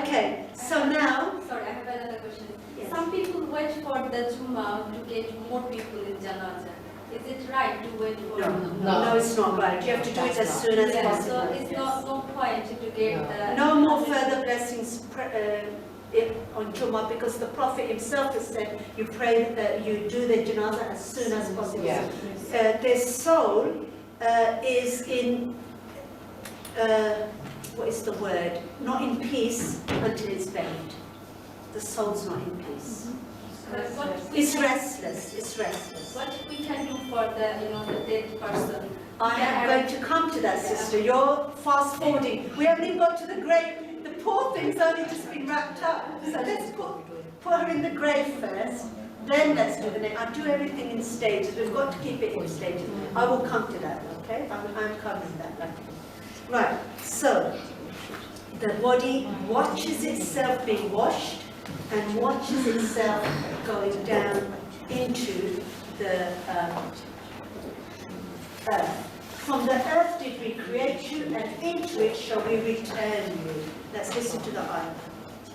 Okay, so now... Sorry, I have another question. Yes. Some people wait for the Jummah to get more people in Janazah. Is it right to wait for No, it's not right. You have to do it as soon as possible. So it's not no point to get No more further blessings on Jummah, because the Prophet himself has said you pray that you do the janazah as soon as possible. Yeah. Their soul is in, what is the word? Not in peace until it's buried. The soul's not in peace. It's restless. It's restless. What we can do for the dead person? I am going to come to that, sister. You're fast forwarding. We haven't even got to the grave. The poor thing's only just been wrapped up. So let's put her in the grave first. Then let's do the next. I'll do everything in stages. We've got to keep it in stages. I will come to that, okay? I'm covering that. Right, so the body watches itself being washed and watches itself going down into the earth. From the earth did we create you, and into it shall we return you. Let's listen to the ayah.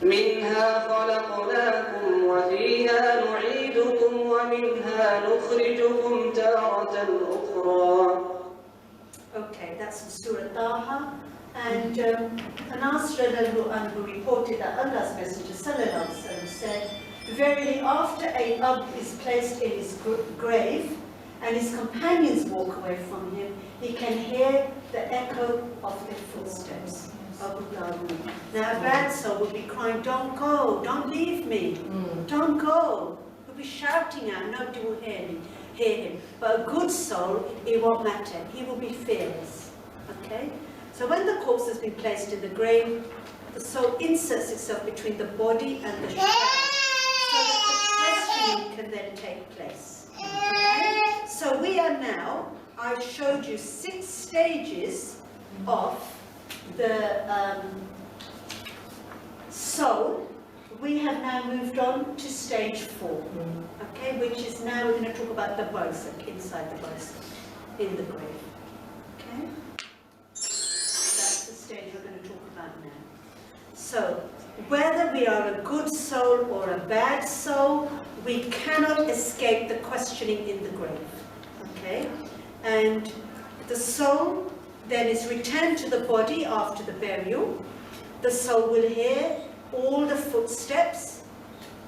منها خلقناكم وفيها نعيدكم ومنها نخرجكم تارة أخرى. Okay, that's Surah Taha. And Anas who reported that Allah's Messenger sallallahu alaihi wasallam said, verily after a Ab is placed in his grave and his companions walk away from him, he can hear the echo of their footsteps. Abu Dawud. Now a bad soul will be crying, don't go, don't leave me, don't go. He'll be shouting out, nobody will hear him. But a good soul, it won't matter, he will be fearless. Okay? So when the corpse has been placed in the grave, the soul inserts itself between the body and the shell, so that the questioning can then take place. Okay? So we are now, I showed you 6 stages of the soul. We have now moved on to stage 4, okay, which is now we're going to talk about the Barzakh, inside the Barzakh, in the grave. Okay? That's the stage we're going to talk about now. So, whether we are a good soul or a bad soul, we cannot escape the questioning in the grave. Okay? And the soul then is returned to the body after the burial. The soul will hear all the footsteps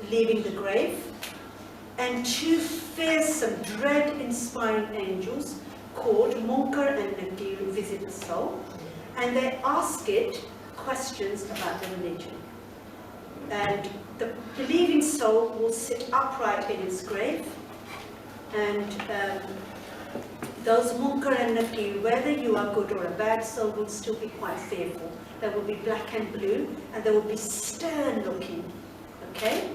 leaving the grave, and 2 fearsome, dread-inspiring angels called Munkar and Nakir visit the soul, and they ask it questions about the religion. And the believing soul will sit upright in its grave, and those Munkar and Nakir, whether you are good or a bad soul, will still be quite fearful. They will be black and blue, and they will be stern looking, okay?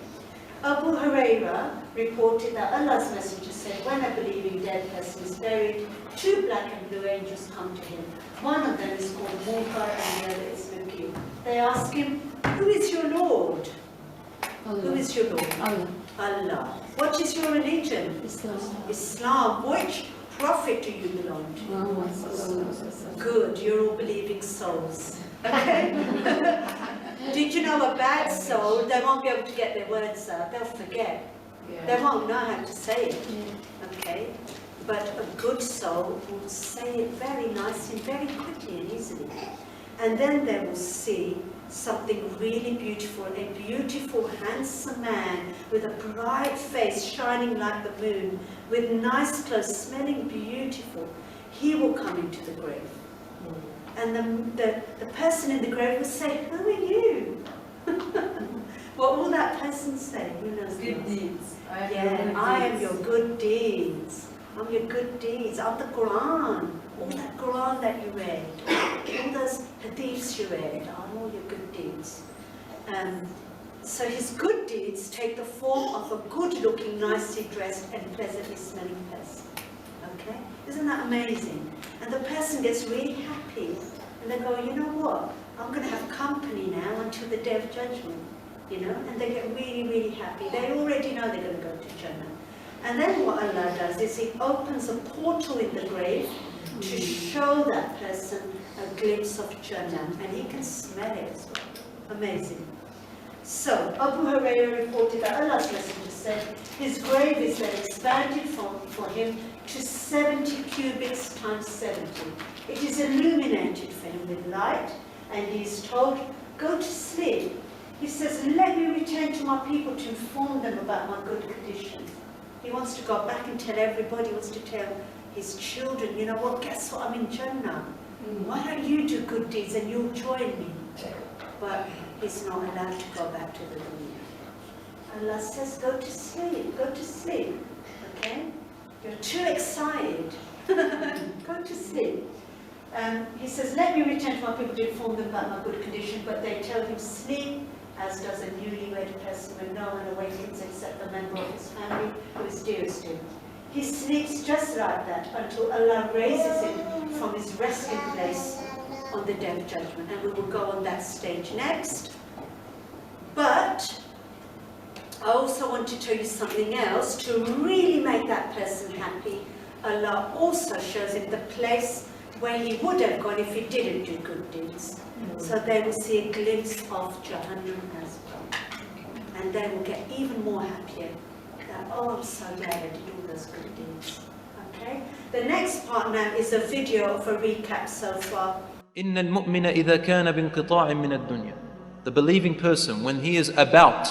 Abu Huraira reported that Allah's Messenger said, when a believing dead person is buried, 2 black and blue angels come to him. One of them is called Munkar and the other is Nakir. They ask him, who is your Lord? Who is your Lord? Allah. What is your religion? Islam. Which prophet do you belong to? Good, you're all believing souls. Okay? Did you know a bad soul, they won't be able to get their words out, they'll forget. They won't know how to say it. Okay? But a good soul will say it very nicely, very quickly and easily. And then they will see something really beautiful, a beautiful, handsome man with a bright face shining like the moon, with nice clothes, smelling beautiful. He will come into the grave. And the person in the grave will say, who are you? What will that person say? Who knows? Good deeds. Yeah, I am your good deeds. I'm your good deeds. I'm the Quran. All that Quran that you read, all those hadiths you read, are all your good deeds. So his good deeds take the form of a good-looking, nicely dressed and pleasantly smelling person. Okay? Isn't that amazing? And the person gets really happy. And they go, you know what? I'm going to have company now until the day of judgment. You know? And they get really, really happy. They already know they're going to go to Jannah. And then what Allah does is He opens a portal in the grave to show that person a glimpse of Jannah. And he can smell it as well. Amazing. So, Abu Huraira reported that Allah's Messenger said, his grave is then expanded for him to 70 cubits times 70. It is illuminated for him with light, and he is told, go to sleep. He says, let me return to my people to inform them about my good condition. He wants to go back and tell everybody, he wants to tell his children, you know what, guess what, I'm in Jannah. Why don't you do good deeds and you'll join me? But he's not allowed to go back to the dunya. Allah says, go to sleep, go to sleep. Okay? You're too excited. Go to sleep. He says, let me return to my people to inform them about my good condition, but they tell him, sleep, as does a newlywed person when no one awakens except the member of his family who is dearest to him. He sleeps just like that until Allah raises him from his resting place on the day of judgment. And we will go on that stage next. But I also want to tell you something else. To really make that person happy, Allah also shows him the place where he would have gone if he didn't do good deeds. So they will see a glimpse of Jahannam as well. And they will get even more happier. That, oh, I'm so glad I did all those good deeds. Okay? The next part now is a video of a recap so far. إن المؤمن إذا كان بانقطاع من الدنيا. The believing person, when he is about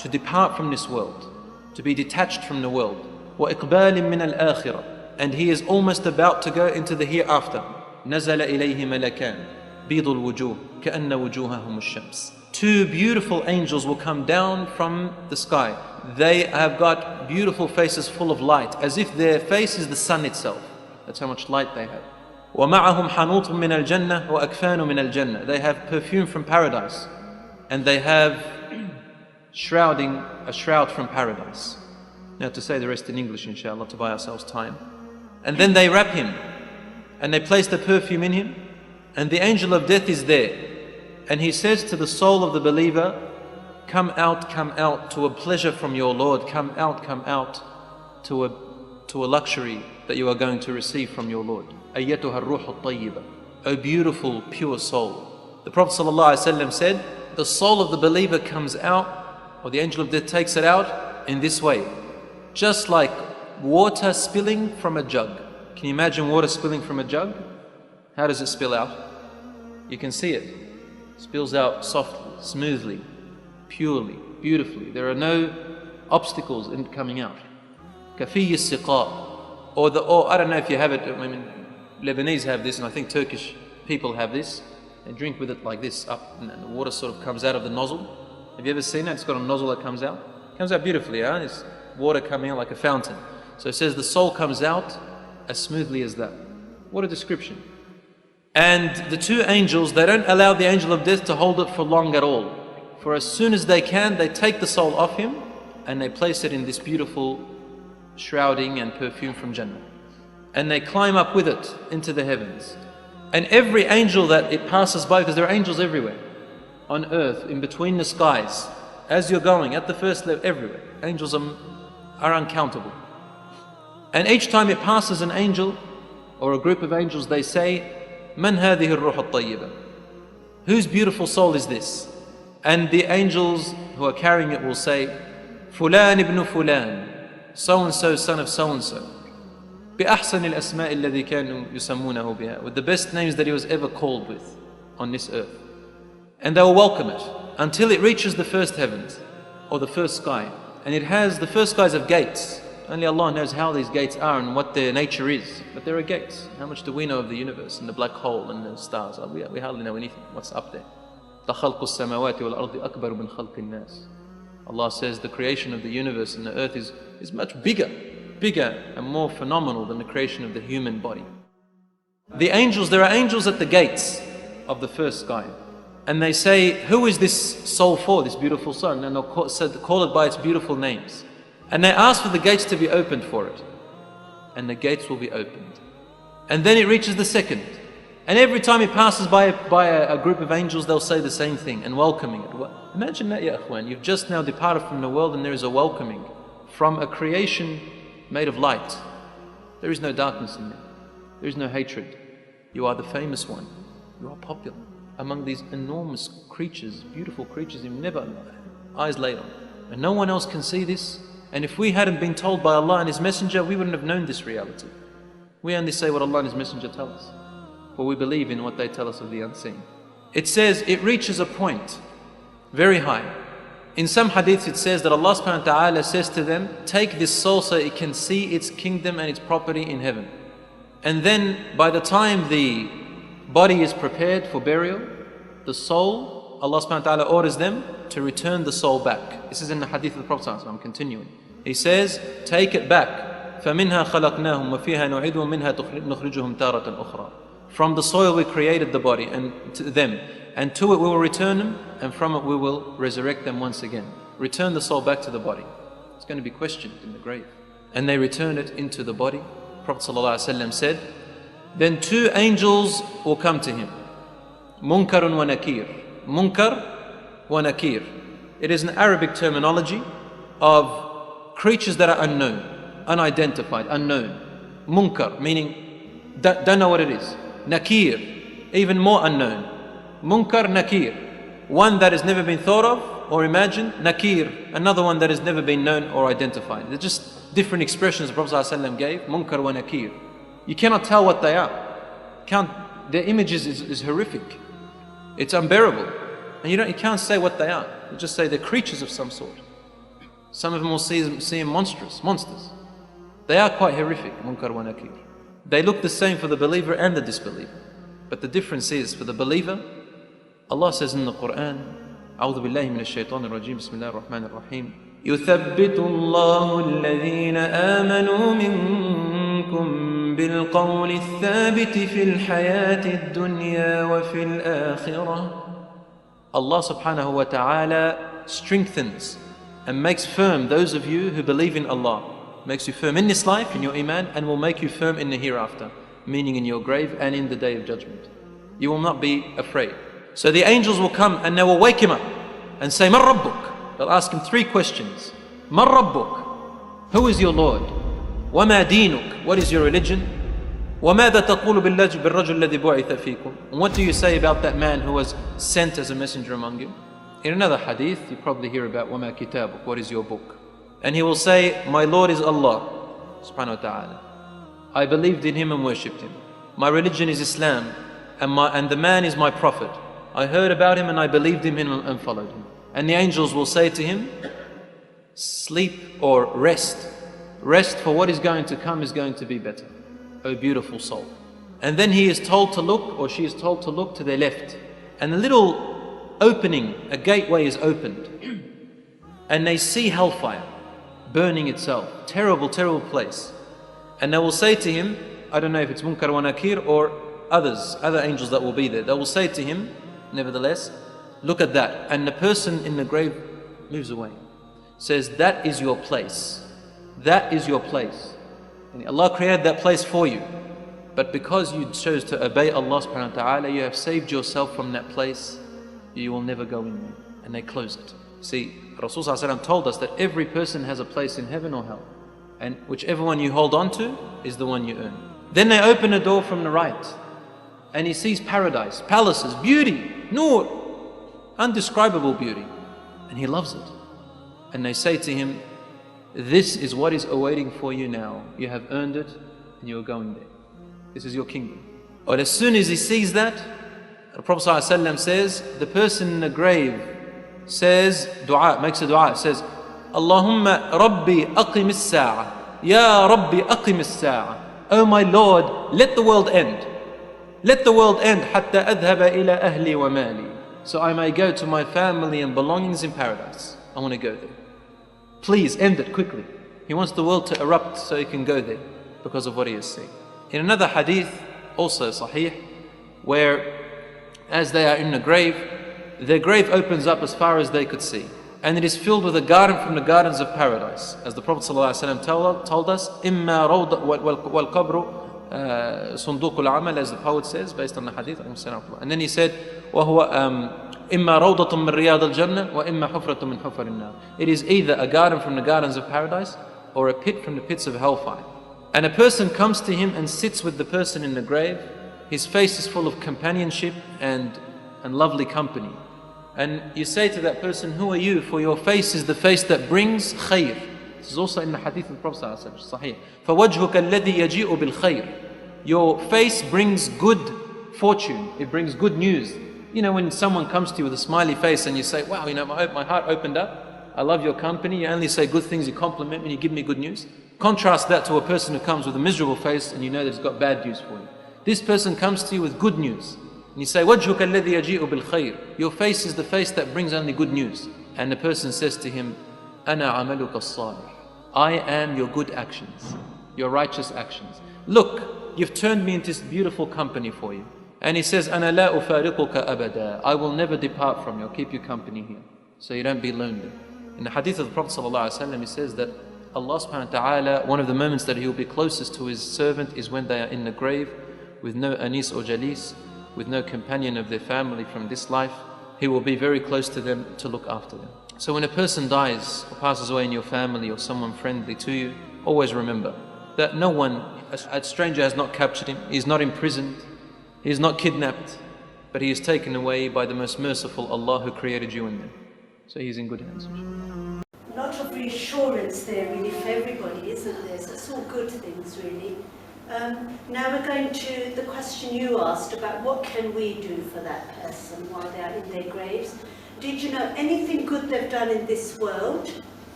to depart from this world, to be detached from the world, وإقبال من الآخرة, and he is almost about to go into the hereafter, نزل إليه ملكان بيض الوجوه كأن وجوههم الشمس. 2 beautiful angels will come down from the sky. They have got beautiful faces full of light, as if their face is the sun itself. That's how much light they have. وَمَعَهُمْ حَنُوطٌ مِّنَ الْجَنَّةِ وَأَكْفَانٌ مِّنَ الْجَنَّةِ. They have perfume from paradise, and they have a shroud from paradise. Now to say the rest in English, inshallah, to buy ourselves time. And then they wrap him, and they place the perfume in him, and the angel of death is there. And he says to the soul of the believer, come out to a pleasure from your Lord, come out to a luxury that you are going to receive from your Lord. أَيَّتُهَا الرُّوحُ الطَّيِّبَةِ. O beautiful, pure soul. The Prophet ﷺ said, the soul of the believer comes out, or the angel of death takes it out in this way. Just like water spilling from a jug. Can you imagine water spilling from a jug? How does it spill out? You can see it. It spills out softly, smoothly, purely, beautifully. There are no obstacles in coming out. كَفِيِّ السِّقَاء. Or I don't know if you have it, I mean, Lebanese have this, and I think Turkish people have this. They drink with it like this, up, and the water sort of comes out of the nozzle. Have you ever seen that? It's got a nozzle that comes out. It comes out beautifully, huh? It's water coming out like a fountain. So it says the soul comes out as smoothly as that. What a description. And the 2 angels, they don't allow the angel of death to hold it for long at all. For as soon as they can, they take the soul off him, and they place it in this beautiful shrouding and perfume from Jannah. And they climb up with it into the heavens. And every angel that it passes by, because there are angels everywhere, on earth, in between the skies, as you're going, at the first level, everywhere. Angels are uncountable. And each time it passes an angel, or a group of angels, they say, Man hadhihi ar-ruh at-tayyiba? Whose beautiful soul is this? And the angels who are carrying it will say, Fulan ibn Fulan, so-and-so, son of so-and-so. بأحسن الأسماء الذي كانوا يسمونه بها, with the best names that he was ever called with on this earth. And they will welcome it until it reaches the first heavens or the first sky. And it has, the first skies have gates. Only Allah knows how these gates are and what their nature is. But there are gates. How much do we know of the universe and the black hole and the stars? We hardly know anything. What's up there? لَخَلْقُ السَّمَاوَاتِ وَالْأَرْضِ أَكْبَرُ مِنْ خَلْقِ النَّاسِ. Allah says the creation of the universe and the earth is much bigger and more phenomenal than the creation of the human body. The angels, there are angels at the gates of the first sky. And they say, who is this soul for, this beautiful soul? And they'll call it by its beautiful names. And they ask for the gates to be opened for it. And the gates will be opened. And then it reaches the second. And every time it passes by a group of angels, they'll say the same thing and welcoming it. Imagine that, ya akhwan. You've just now departed from the world and there is a welcoming from a creation made of light. There is no darkness in there. There is no hatred. You are the famous one. You are popular among these enormous creatures, beautiful creatures you've never eyes laid on. And no one else can see this. And if we hadn't been told by Allah and His Messenger, we wouldn't have known this reality. We only say what Allah and His Messenger tell us. For we believe in what they tell us of the unseen. It says it reaches a point very high. In some hadiths it says that Allah subhanahu wa ta'ala says to them, take this soul so it can see its kingdom and its property in heaven. And then by the time the body is prepared for burial, the soul, Allah subhanahu wa ta'ala orders them to return the soul back. This is in the hadith of the Prophet sallallahu alaihi wasallam. I'm continuing. He says, take it back. فَمِنْهَا خَلَقْنَاهُمْ وَفِيهَا نُعِيدُ وَمِنْهَا نُخْرِجُهُمْ تَارَةً أُخْرَى. From the soil we created the body and to them. And to it we will return them, and from it we will resurrect them once again. Return the soul back to the body. It's going to be questioned in the grave. And they return it into the body. Prophet ﷺ said, then two angels will come to him. Munkarun wa nakir. Munkar wa nakir. It is an Arabic terminology of creatures that are unknown, unidentified, unknown. Munkar, meaning don't know what it is. Nakir, even more unknown. Munkar, nakir, one that has never been thought of or imagined. Nakir, another one that has never been known or identified. They're just different expressions the Prophet ﷺ gave. Munkar wa nakir. You cannot tell what they are. Their images is horrific. It's unbearable. And you can't say what they are. You just say they're creatures of some sort. Some of them will see them monsters. They are quite horrific, munkar wa nakir. They look the same for the believer and the disbeliever. But the difference is, for the believer, Allah says in the Quran, أعوذ بالله من الشيطان الرجيم بسم الله الرحمن الرحيم يثبت الله الذين آمنوا منكم بالقول الثابت في الحياة الدنيا وفي الآخرة. Allah subhanahu wa ta'ala strengthens and makes firm those of you who believe in Allah. Makes you firm in this life, in your iman, and will make you firm in the hereafter, meaning in your grave and in the day of judgment. You will not be afraid. So the angels will come and they will wake him up and say, Man Rabbuk? They'll ask him three questions. Man Rabbuk? Who is your Lord? وما دينك? What is your religion? وماذا تقول بالرجل الذي بعث فيكم? And what do you say about that man who was sent as a messenger among you? In another hadith, you probably hear about وما كتابك? What is your book? And he will say, my Lord is Allah subhanahu wa ta'ala. I believed in Him and worshipped Him. My religion is Islam, and the man is my prophet. I heard about him and I believed in him and followed him. And the angels will say to him, sleep or rest. Rest, for what is going to come is going to be better. O beautiful soul. And then he is told to look, or she is told to look to their left. And a little opening, a gateway is opened. And they see hellfire burning itself. Terrible, terrible place. And they will say to him, I don't know if it's Munkar wa Nakir or other angels that will be there. They will say to him, nevertheless, look at that. And the person in the grave moves away. says that is your place. That is your place. And Allah created that place for you. But because you chose to obey Allah subhanahu wa ta'ala, you have saved yourself from that place. You will never go in there. And they close it. See, Rasulullah told us that every person has a place in heaven or hell. And whichever one you hold on to is the one you earn. Then they open a door from the right. And he sees paradise, palaces, beauty, nur, undescribable beauty. And he loves it. And they say to him, this is what is awaiting for you now. You have earned it and you are going there. This is your kingdom. But as soon as he sees that, the Prophet ﷺ says, the person in the grave says, dua, makes a dua, says, Allahumma Rabbi aqim as-sa'a. Ya Rabbi aqim as-sa'a. Oh my Lord, let the world end. Let the world end hatta adhaba ila ahli wa mali. So I may go to my family and belongings in paradise. I want to go there. Please end it quickly. He wants the world to erupt so he can go there because of what he has seen. In another hadith, also sahih, where as they are in the grave, their grave opens up as far as they could see. And it is filled with a garden from the gardens of paradise. As the Prophet ﷺ told us, إِمَّا رَوْضَ وَالْقَبْرُ صُنْدُوقُ الْعَمَلِ, as the poet says, based on the hadith. And then he said, وَهُوَ إِمَّا رَوْضَةٌ مِّن رِيَاضِ الْجَنَّةِ وَإِمَّا حُفْرَةٌ مِّن حُفَرِ النَّارِ. It is either a garden from the gardens of paradise or a pit from the pits of hellfire. And a person comes to him and sits with the person in the grave. His face is full of companionship and lovely company. And you say to that person, who are you? For your face is the face that brings khayr. This is also in the hadith of the Prophet ﷺ. فَوَجْهُكَ الَّذِي يَجِيءُ بِالْخَيْرِ. Your face brings good fortune. It brings good news. You know, when someone comes to you with a smiley face and you say, wow, you know, my heart opened up. I love your company. You only say good things. You compliment me. You give me good news. Contrast that to a person who comes with a miserable face and you know that he's got bad news for you. This person comes to you with good news. And you say, وَجْهُكَ الَّذِي يَجِيءُ بِالْخَيْرِ. Your face is the face that brings only good news. And the person says to him, أَنَا عَمَلُكَ الصَّالِحِ. I am your good actions, your righteous actions. Look, you've turned me into this beautiful company for you. And he says, أَنَا لَا أُفَارِقُكَ أَبَدًا. I will never depart from you. I'll keep you company here, so you don't be lonely. In the hadith of the Prophet ﷺ, he says that Allah subhanahu wa ta'ala, one of the moments that he will be closest to his servant is when they are in the grave with no anis or jalis, with no companion of their family from this life. He will be very close to them to look after them. So when a person dies or passes away in your family or someone friendly to you, always remember that no one, a stranger has not captured him, he is not imprisoned, he is not kidnapped, but he is taken away by the most merciful Allah who created you and them. So he is in good hands. A lot of reassurance there really for everybody, isn't there? So it's all good things really. Now we're going to the question you asked about what can we do for that person while they are in their graves. Did you know anything good they've done in this world?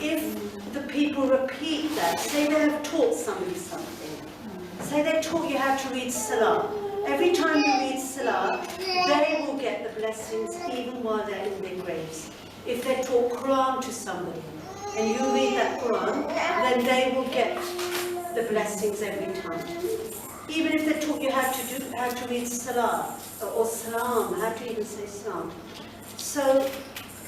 If the people repeat that, say they have taught somebody something, say they taught you how to read Salah. Every time you read Salah, they will get the blessings even while they're in their graves. If they taught Quran to somebody and you read that Quran, then they will get the blessings every time. Even if they taught you how to read Salah or Salam, how to even say Salam. So,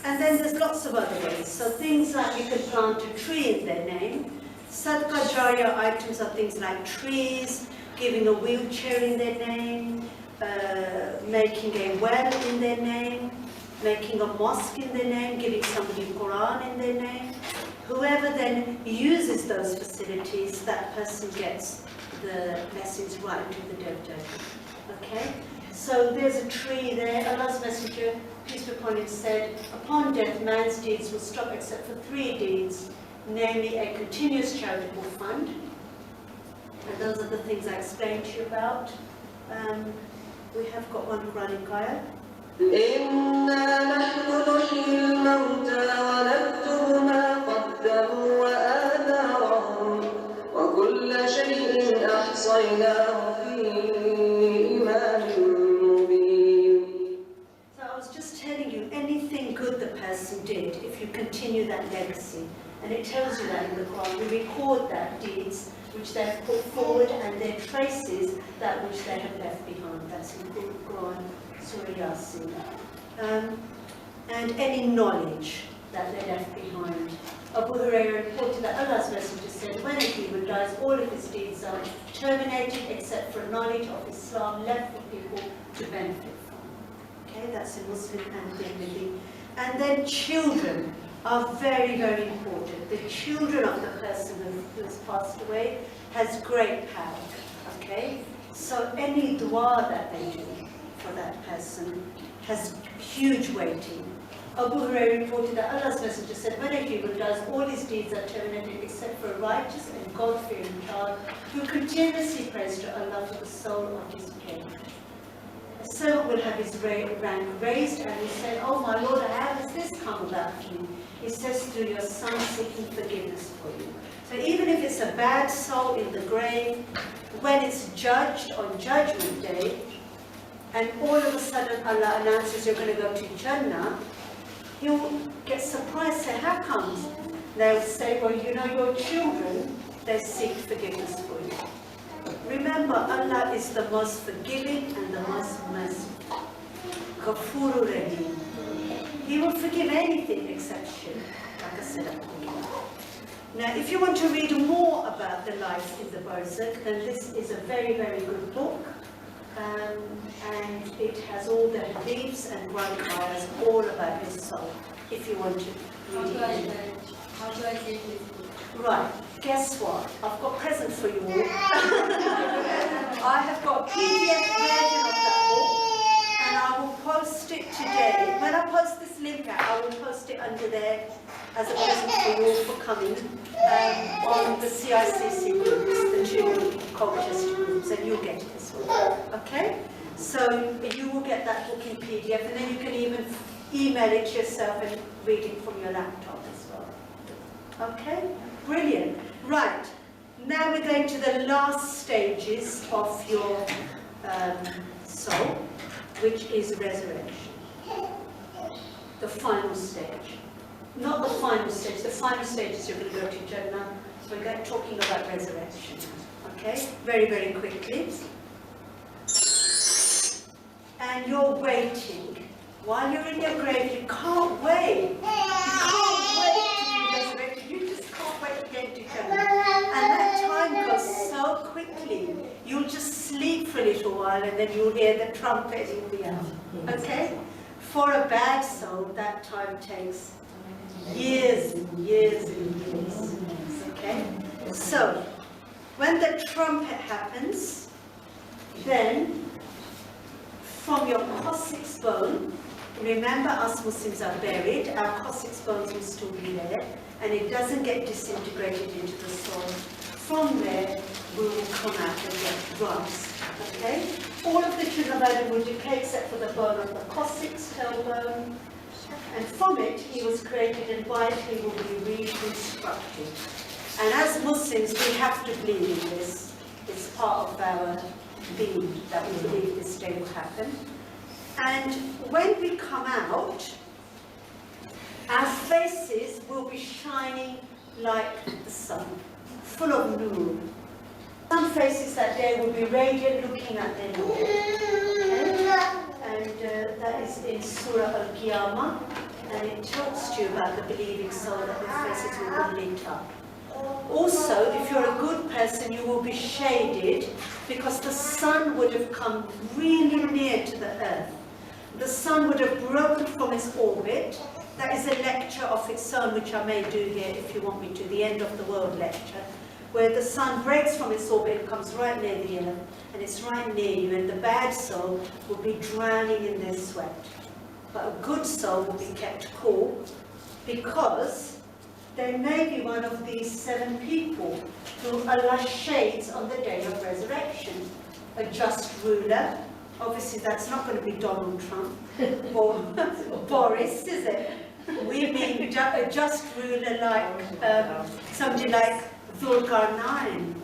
and then there's lots of other ways. So things like you can plant a tree in their name. Sadaqah Jariyah items are things like trees, giving a wheelchair in their name, making a well in their name, making a mosque in their name, giving somebody Quran in their name. Whoever then uses those facilities, that person gets the blessings right into the dev. Okay? So there's a tree there. Allah's Messenger, peace be upon him, said, upon death, man's deeds will stop except for 3 deeds, namely a continuous charitable fund. And those are the things I explained to you about. We have got one Quranic ayah. إِنَّا نَحْنُ نُحْيِي الْمَوْتَى وَنَكْتُبُ مَا قَدَّمُوا وَآثَارَهُمْ وَكُلَّ شَيْءٍ أَحْصَيْنَاهُ فِي إِمَامٍ مُبِينٍ. So I was just telling you, anything good the person did, if you continue that legacy, and it tells you that in the Quran, we record that deeds which they have put forward and their traces, that which they have left behind. That's in the Quran, Surah Yasin. And any knowledge. that they left behind. Abu Hurairah reported that Allah's Messenger said, when a human dies, all of his deeds are terminated except for knowledge of Islam left for people to benefit from. Okay, that's a Muslim and Tirmidhi. And then children are very, very important. The children of the person who has passed away has great power. Okay, so any dua that they do for that person has huge weighting. Abu Hurairah reported that Allah's Messenger said, when a human dies, all his deeds are terminated except for a righteous and God-fearing child who continuously prays to Allah for the soul of his parent. A servant will have his rank raised and will say, oh my Lord, how has this come about to me? He says, through your son seeking forgiveness for you. So even if it's a bad soul in the grave, when it's judged on Judgment Day, and all of a sudden Allah announces you're going to go to Jannah, you'll get surprised, say, how comes? They'll say, well, you know, your children, they seek forgiveness for you. Remember, Allah is the most forgiving and the most merciful. Ghafurur Rahim. He will forgive anything except shirk, like I said at the beginning. Now, if you want to read more about the life in the Barzakh, then this is a very, very good book. And it has all the hadiths and Quran all about his soul, if you want to read it. How do I get this book? Right, guess what? I've got presents for you all. I have got a PDF version of that book, and I will post it today. When I post this link out, I will post it under there as a present for you all for coming on the CICC groups, the two Colchester groups, and you'll get it as well. Okay? So you will get that book in PDF, and then you can even email it yourself and read it from your laptop as well. Okay? Brilliant. Right. Now we're going to the last stages of your soul, which is resurrection. The final stage. Not the final stage. The final stage is you're going to go to Jannah. So we're talking about resurrection. Okay? Very, very quickly. And you're waiting. While you're in your grave, you can't wait. You can't wait to be resurrected. You just can't wait to get to Jannah. And that time goes so quickly. You'll just sleep for a little while and then you'll hear the trumpet and you'll be out. Okay? For a bad soul, that time takes years and years and years. Okay? So, when the trumpet happens, then from your coccyx bone, remember us Muslims are buried, our coccyx bones will still be there, and it doesn't get disintegrated into the soil. From there, we will come out and get drugs. Okay? All of the children of Adam will decay except for the bone of the coccyx, tailbone, and from it he was created, and by it he will be reconstructed. And as Muslims, we have to believe in this. It's part of our being that we believe this day will happen. And when we come out, our faces will be shining like the sun, full of nur. Some faces that day will be radiant, looking at their Lord. Okay? And that is in Surah Al-Qiyamah, and it talks to you about the believing soul, that their faces will be lit up. Also, if you're a good person, you will be shaded, because the sun would have come really near to the earth. The sun would have broken from its orbit. That is a lecture of its own, which I may do here if you want me to, the end of the world lecture, where the sun breaks from its orbit and comes right near the earth, and it's right near you, and the bad soul will be drowning in their sweat. But a good soul will be kept cool, because they may be one of these 7 people who Allah shades on the day of resurrection. A just ruler. Obviously, that's not going to be Donald Trump or Boris, is it? We mean a just ruler like somebody like Dhul-Qarnayn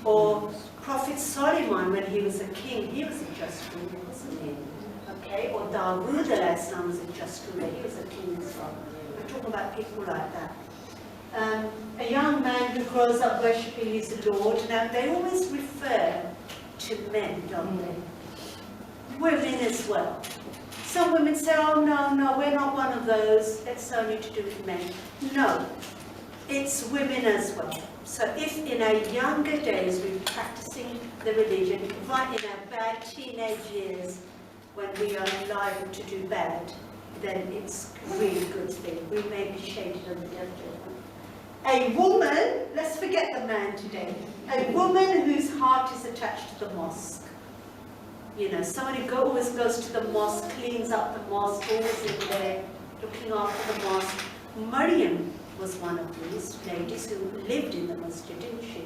or Prophet Solomon when he was a king. He was a just ruler, wasn't he? Okay, or Dawood al-Islam was a just ruler. He was a king as well. We're talking about people like that. A young man who grows up worshipping his Lord. Now, they always refer to men, don't they? Women as well. Some women say, oh no, we're not one of those, it's only to do with men. No, it's women as well. So if in our younger days we're practicing the religion, right in our bad teenage years, when we are liable to do bad, then it's a really good thing. We may be shaded on the other one. A woman, let's forget the man today, a woman whose heart is attached to the mosque. You know, someone who always goes to the mosque, cleans up the mosque, always in there, looking after the mosque. Maryam was one of these ladies who lived in the masjid, didn't she?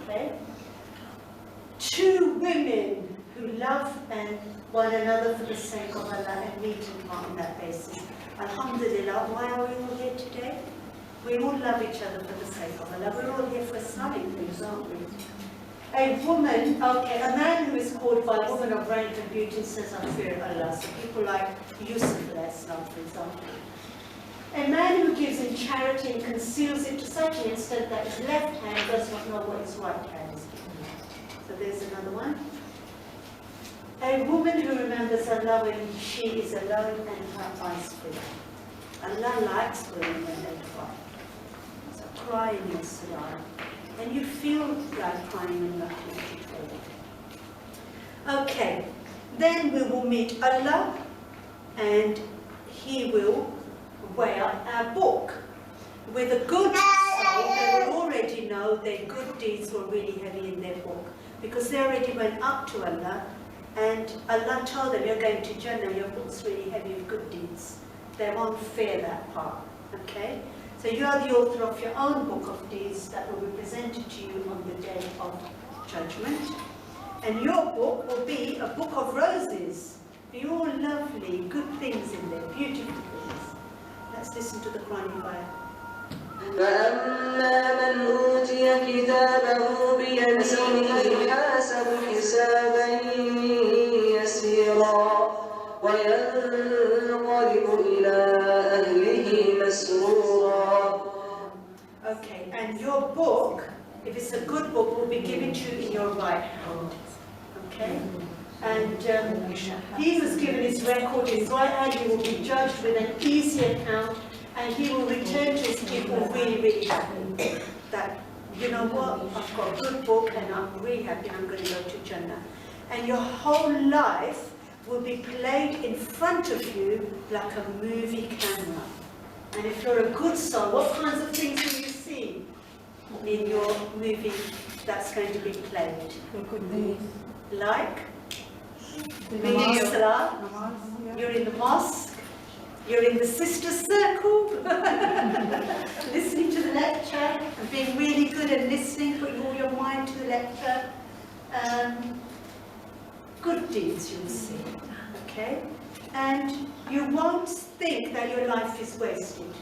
Okay. 2 women who love and one another for the sake of Allah and meet apart on that basis. Alhamdulillah, why are we all here today? We all love each other for the sake of Allah. We're all here for Islamic things, aren't we? A woman, okay, a man who is called by a woman of rank and beauty and says, I fear Allah. So people like Yusuf al-Islam, for example. A man who gives in charity and conceals it to such an extent that his left hand does not know what his right hand is doing. So there's another one. A woman who remembers Allah when she is alone and her eyes free. Allah likes women when they cry. So cry in your salah. And you feel like crying when you have to. Okay, then we will meet Allah and He will weigh up our book. With a good soul, they will already know their good deeds were really heavy in their book because they already went up to Allah and Allah told them, you're going to Jannah, your book's really heavy with good deeds. They won't fear that part, okay? So you are the author of your own book of deeds that will be presented to you on the day of judgment. And your book will be a book of roses. Be all lovely, good things in there, beautiful things. Let's listen to the Quranic ayah. فأما من أوتي كتابه بيمينه يحاسب حسابا يسيرا وينقلب إلى أهله مسرورا. Okay, and your book, if it's a good book, will be given to you in your right hand. Okay? And he who's given his record in his right hand, he will be judged with an easy account, and he will return to his people really, really happy. That, you know what, I've got a good book and I'm really happy and I'm going to go to Jannah. And your whole life will be played in front of you like a movie camera. And if you're a good soul, what kinds of things will you see in your movie that's going to be played? Like? Being in Salah, you're in the mosque, you're in the sister circle, listening to the lecture and being really good at listening, putting all your mind to the lecture. Good deeds you'll see, okay? And you won't think that your life is wasted.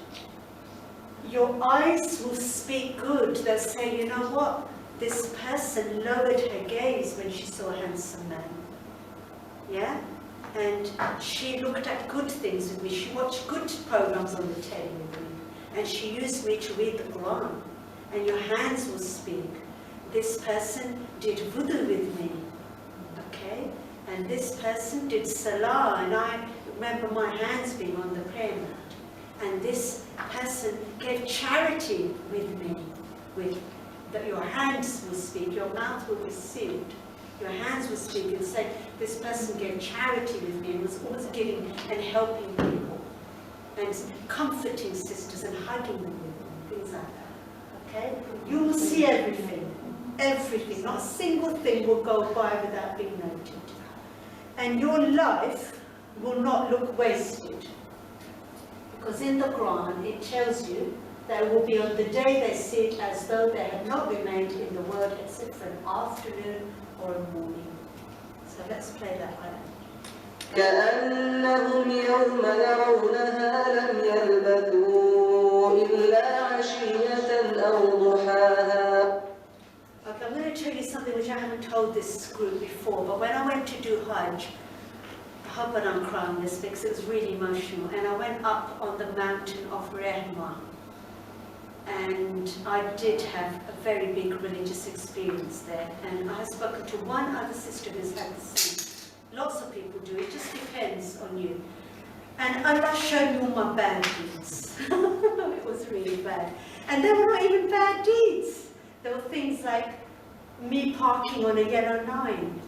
Your eyes will speak good. They'll say, you know what? This person lowered her gaze when she saw a handsome man. Yeah? And she looked at good things with me. She watched good programs on the telly with me. And she used me to read the Quran. And your hands will speak. This person did wudu with me. Okay? And this person did salah. And I remember my hands being on the prayer mat. And this person gave charity with me. That your hands will speak. Your mouth will be sealed. Your hands will speak and say, this person gave charity with me and was always giving and helping people and comforting sisters and hugging them with them, things like that. Okay? You will see everything. Everything. Not a single thing will go by without being noted. And your life will not look wasted. Because in the Quran it tells you that it will be on the day they sit as though they had not remained in the world except for an afternoon or a morning. So let's play that one. كأنهم يوم يرونها لم يلبثوا إلا عشية أو ضحاها. Okay, I'm going to tell you something which I haven't told this group before, but when I went to do Hajj, I hope I don't cry on this because it was really emotional, and I went up on the mountain of Rehma. And I did have a very big religious experience there. And I have spoken to one other sister who's had the same Lots of people do. It just depends on you. And Allah showed me all my bad deeds. It was really bad. And they were not even bad deeds. There were things like me parking on a yellow line.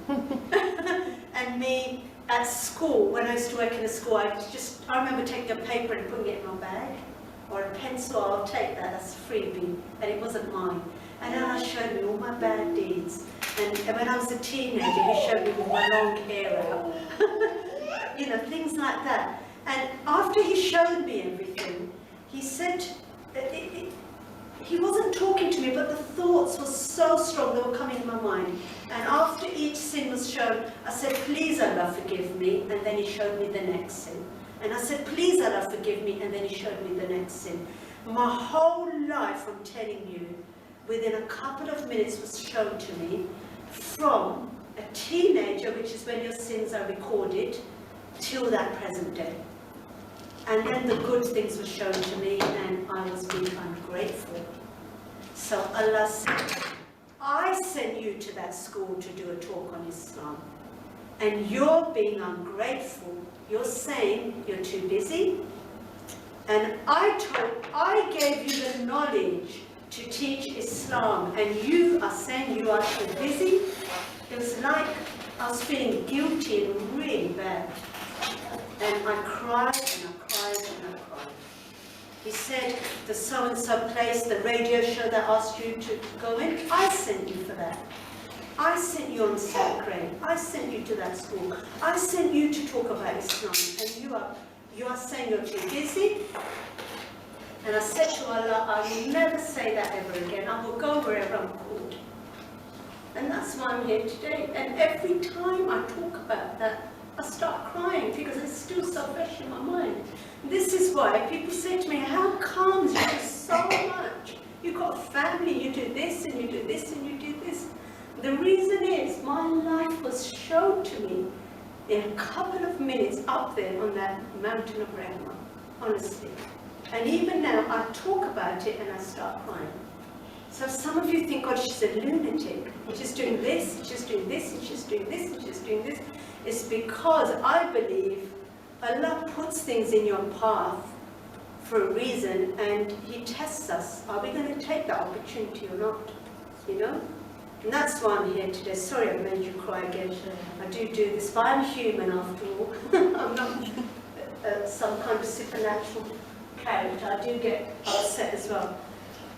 And me at school, when I used to work in a school, I remember taking a paper and putting it in my bag. Or a pencil, I'll take that as a freebie. And it wasn't mine. And Allah showed me all my bad deeds. And when I was a teenager, He showed me all my long hair out. You know, things like that. And after He showed me everything, He said, He wasn't talking to me, but the thoughts were so strong, they were coming in my mind. And after each sin was shown, I said, please Allah forgive me, and then He showed me the next sin. And I said, please Allah forgive me, and then He showed me the next sin. My whole life, I'm telling you, within a couple of minutes was shown to me, from a teenager, which is when your sins are recorded, till that present day. And then the good things were shown to me, and I was being ungrateful. So Allah said, I sent you to that school to do a talk on Islam, and you're being ungrateful. You're saying you're too busy, and I gave you the knowledge to teach Islam, and you are saying you are too busy. It was like I was feeling guilty and really bad. And I cried and I cried and I cried. He said, the so-and-so place, the radio show that asked you to go in, I sent you for that. I sent you on 7th grade. I sent you to that school. I sent you to talk about Islam. And you are saying you're too busy. And I said to Allah, I will never say that ever again. I will go wherever I'm called. And that's why I'm here today. And every time I talk about that, I start crying because it's still so fresh in my mind. This is why people say to me, how comes you do so much? You've got a family, you do this and you do this and you do this. The reason is my life was shown to me in a couple of minutes up there on that mountain of Rahmah, honestly. And even now, I talk about it and I start crying. So some of you think, God, she's a lunatic. She's doing this, she's doing this, and she's doing this, and she's doing this. It's because I believe Allah puts things in your path for a reason, and He tests us. Are we going to take that opportunity or not? You know? And that's why I'm here today. Sorry I made you cry again. I do this, but I'm human after all. I'm not some kind of supernatural character. I do get upset as well.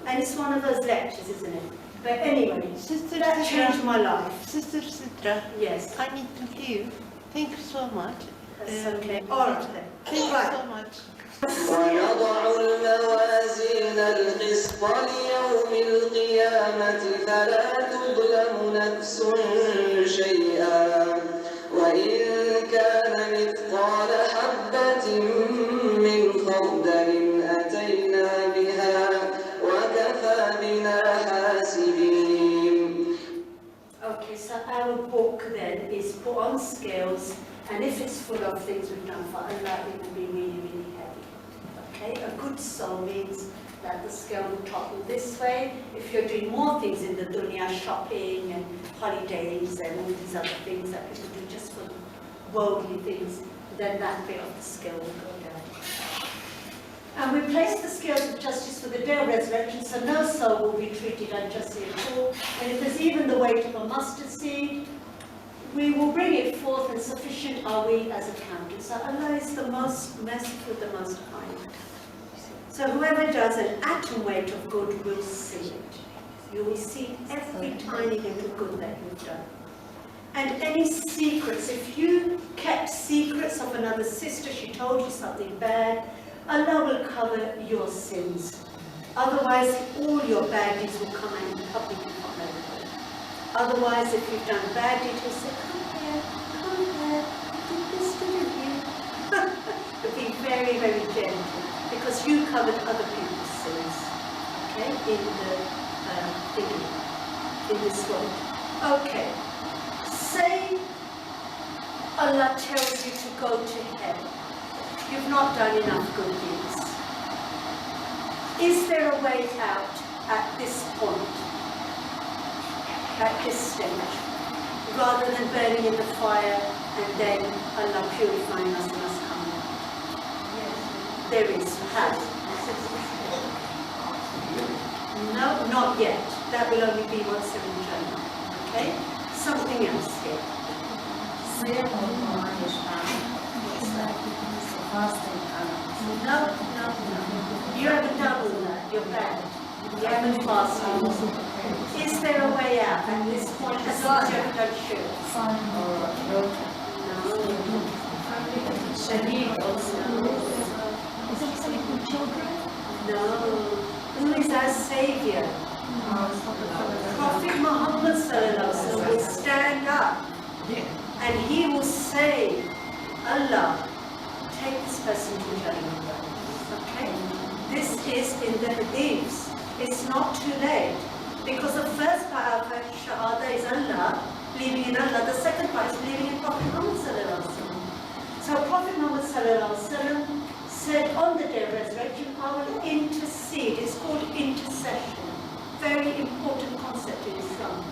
And it's one of those lectures, isn't it? But anyway, Sister that Sidra, changed my life. Sister Sidra, Yes, I need to leave. Thank you so much. that's okay. All right then. Thank you Right. so much. ونضع الموازين القسط ليوم القيامة فلا تظلم نفس شيئا وإن كان مثقال حبة من خردل أتينا بها وكفى بنا حاسبين. Okay, so our book then is put on scales, and if it's full of things we've done for Allah, it will be really, really heavy. Okay, a good soul means that the scale will topple this way. If you're doing more things in the dunya, shopping and holidays and all these other things that people do just for worldly things, then that bit of the scale will go down. And we place the scales of justice for the day of resurrection, so no soul will be treated unjustly at all. And if there's even the weight of a mustard seed, we will bring it forth, and sufficient are we as accountants. So Allah is the most merciful, the most kind. So whoever does an atom weight of good will see it. You will see every tiny little good that you've done. And any secrets, if you kept secrets of another sister, she told you something bad, Allah will cover your sins. Otherwise, all your bad deeds will come and publicly from everybody. Otherwise, if you've done bad deeds, you'll say, come here, you did this, didn't you? You'll be very, very gentle, because you covered other people's sins, okay, in this world. Okay, say Allah tells you to go to hell. You've not done enough good deeds. Is there a way out at this point, at this stage, rather than burning in the fire and then Allah purifying us must come down. There is hell. No, not yet. That will only be once in Jannah. Okay? Something else here. No. You haven't done all that. You're bad. You haven't fasted. Is there a way out at this point? As long as you haven't done shirk. No. Shaheed also. Is it something with children? No. Who is our Savior? Prophet Muhammad will stand up and he will say, Allah, take this person to Jannah. Okay? This is in the hadiths. It's not too late. Because the first part of Shahada is Allah, believing in Allah. The second part is believing in Prophet Muhammad. So Prophet Muhammad said on the day of resurrection, I will intercede. It's called intercession. Very important concept in Islam.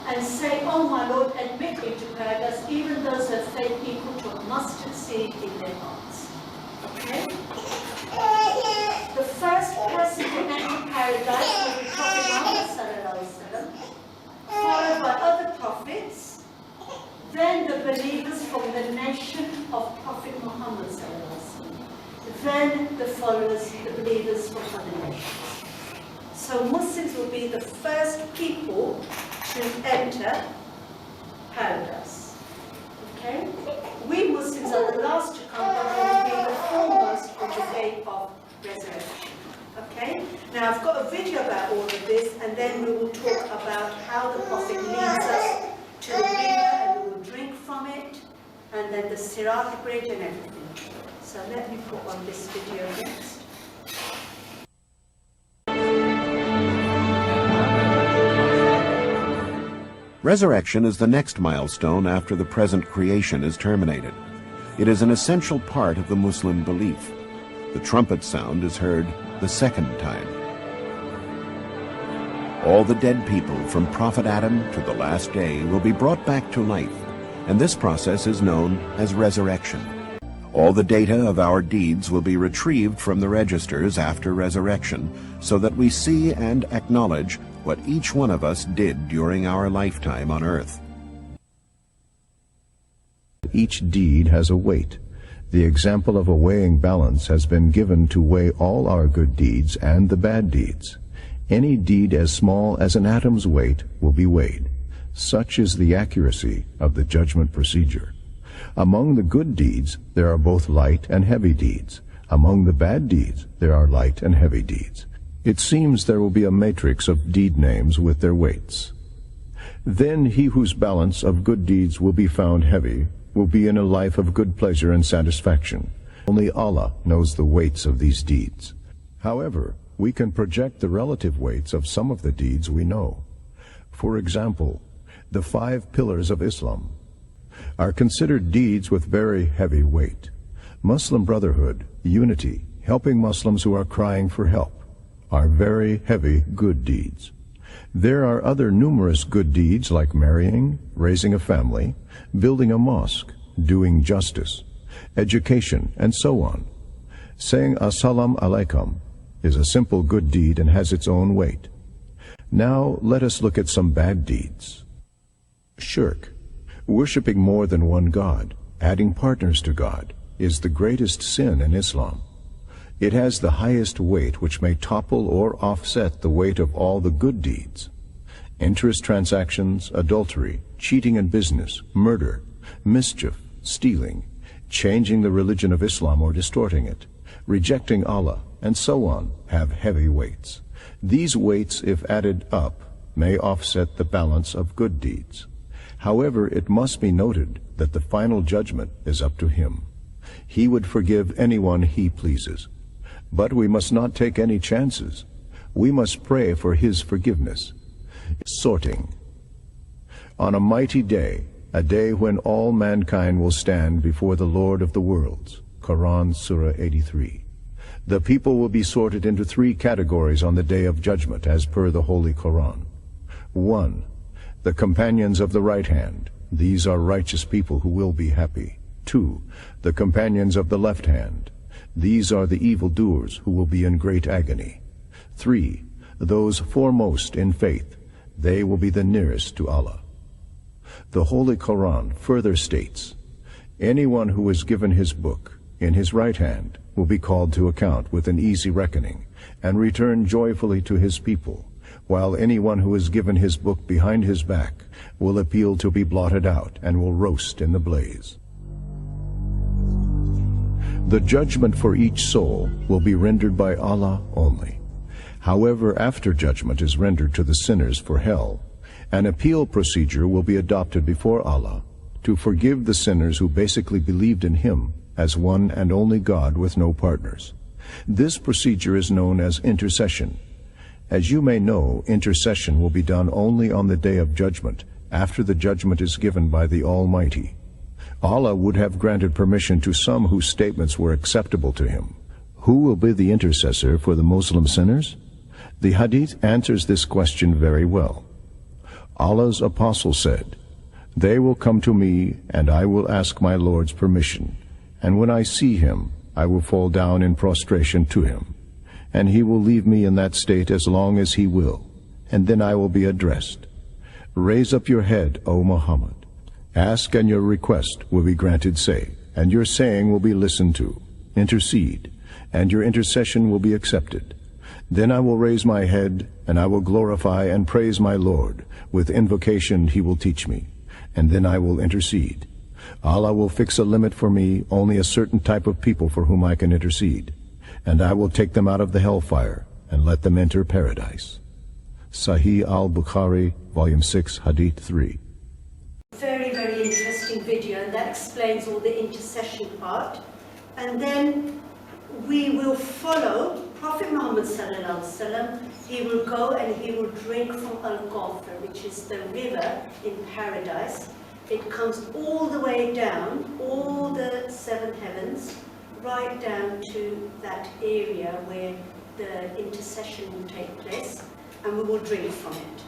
And say, oh my Lord, admit me to paradise, even those who have faith equal to a mustard seed in their hearts. Okay? The first person to enter paradise will be Prophet Muhammad, followed by other prophets, then the believers from the nation of Prophet Muhammad, then the followers, the believers from other nations. So Muslims will be the first people to enter paradise. Okay? We Muslims are the last to come, but we will be the foremost on the day of resurrection. Okay? Now I've got a video about all of this, and then we will talk about how the Prophet leads us to the river, and we will drink from it, and then the Sirat bridge and everything. So let me put on this video next. Resurrection is the next milestone after the present creation is terminated. It is an essential part of the Muslim belief. The trumpet sound is heard the second time. All the dead people from Prophet Adam to the last day will be brought back to life, and this process is known as resurrection. All the data of our deeds will be retrieved from the registers after resurrection, so that we see and acknowledge what each one of us did during our lifetime on earth. Each deed has a weight. The example of a weighing balance has been given to weigh all our good deeds and the bad deeds. Any deed as small as an atom's weight will be weighed. Such is the accuracy of the judgment procedure. Among the good deeds, there are both light and heavy deeds. Among the bad deeds, there are light and heavy deeds. It seems there will be a matrix of deed names with their weights. Then he whose balance of good deeds will be found heavy will be in a life of good pleasure and satisfaction. Only Allah knows the weights of these deeds. However, we can project the relative weights of some of the deeds we know. For example, the 5 pillars of Islam are considered deeds with very heavy weight. Muslim brotherhood, unity, helping Muslims who are crying for help, are very heavy good deeds. There are other numerous good deeds like marrying, raising a family, building a mosque, doing justice, education, and so on. Saying Assalamu alaikum is a simple good deed and has its own weight. Now let us look at some bad deeds. Shirk, worshipping more than one God, adding partners to God, is the greatest sin in Islam. It has the highest weight which may topple or offset the weight of all the good deeds. Interest transactions, adultery, cheating in business, murder, mischief, stealing, changing the religion of Islam or distorting it, rejecting Allah, and so on, have heavy weights. These weights, if added up, may offset the balance of good deeds. However, it must be noted that the final judgment is up to Him. He would forgive anyone He pleases. But we must not take any chances. We must pray for His forgiveness. Sorting. On a mighty day, a day when all mankind will stand before the Lord of the worlds. Quran Surah 83. The people will be sorted into 3 categories on the day of judgment as per the Holy Quran. 1. The companions of the right hand, These are righteous people who will be happy. 2. The companions of the left hand. These are the evildoers who will be in great agony. 3. Those foremost in faith. They will be the nearest to Allah. The Holy Quran further states, anyone who is given his book in his right hand will be called to account with an easy reckoning and return joyfully to his people, while anyone who is given his book behind his back will appeal to be blotted out and will roast in the blaze. The judgment for each soul will be rendered by Allah only. However, after judgment is rendered to the sinners for hell, an appeal procedure will be adopted before Allah to forgive the sinners who basically believed in Him as one and only God with no partners. This procedure is known as intercession. As you may know, intercession will be done only on the day of judgment, after the judgment is given by the Almighty. Allah would have granted permission to some whose statements were acceptable to Him. Who will be the intercessor for the Muslim sinners? The Hadith answers this question very well. Allah's Apostle said, "They will come to me, and I will ask my Lord's permission, and when I see Him, I will fall down in prostration to Him, and He will leave me in that state as long as He will, and then I will be addressed. Raise up your head, O Muhammad. Ask and your request will be granted, say, and your saying will be listened to. Intercede, and your intercession will be accepted. Then I will raise my head, and I will glorify and praise my Lord. With invocation He will teach me, and then I will intercede. Allah will fix a limit for me, only a certain type of people for whom I can intercede, and I will take them out of the hellfire and let them enter paradise." Sahih al-Bukhari, Volume 6, Hadith 3. Very, very interesting video, and that explains all the intercession part. And then we will follow Prophet Muhammad sallallahu alaihi wasallam. He will go and he will drink from Al-Kawthar, which is the river in paradise. It comes all the way down, all the 7 heavens, right down to that area where the intercession will take place, and we will drink from it.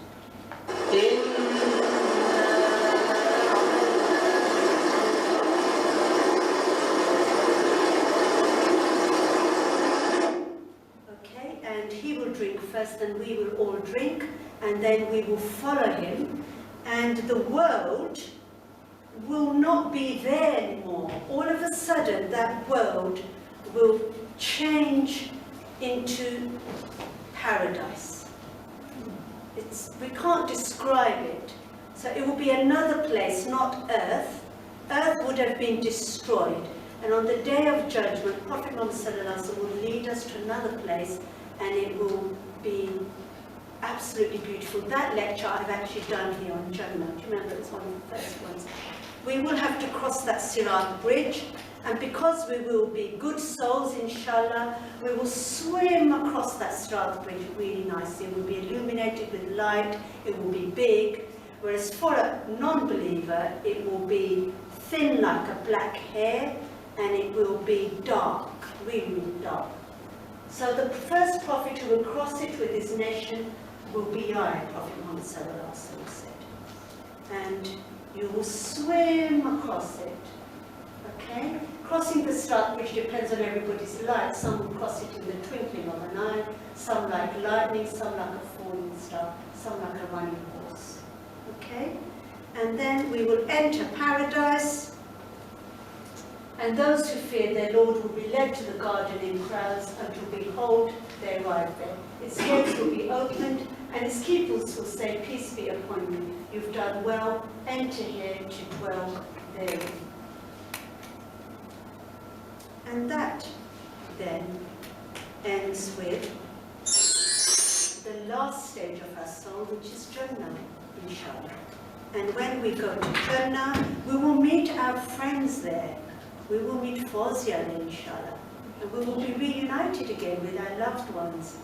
Okay, and he will drink first, and we will all drink, and then we will follow him, and the world will not be there anymore. All of a sudden, that world will change into paradise. We can't describe it. So it will be another place, not earth. Earth would have been destroyed. And on the day of judgment, Prophet Muhammad sallallahu alaihi wasallam will lead us to another place, and it will be absolutely beautiful. That lecture I've actually done here on Jannah. Do you remember? It's one of the first ones. We will have to cross that Sirat bridge, and because we will be good souls, inshallah, we will swim across that Sirat bridge really nicely. It will be illuminated with light, it will be big, whereas for a non-believer, it will be thin like a black hair, and it will be dark, really, really dark. So the first prophet who will cross it with his nation will be I, Prophet Muhammad sallallahu alaihi wasallam said. And you will swim across it, okay? Crossing the Sirat bridge depends on everybody's light. Some will cross it in the twinkling of an eye, some like lightning, some like a falling star, some like a running horse, okay? And then we will enter paradise, and those who fear their Lord will be led to the garden in crowds until, behold, they arrive there. Its gates will be opened, and its keepers will say, "Peace be upon you. You've done well. Enter here to dwell therein." And that then ends with the last stage of our soul, which is Jannah, inshallah. And when we go to Jannah, we will meet our friends there. We will meet Fawzia, inshallah. And we will be reunited again with our loved ones.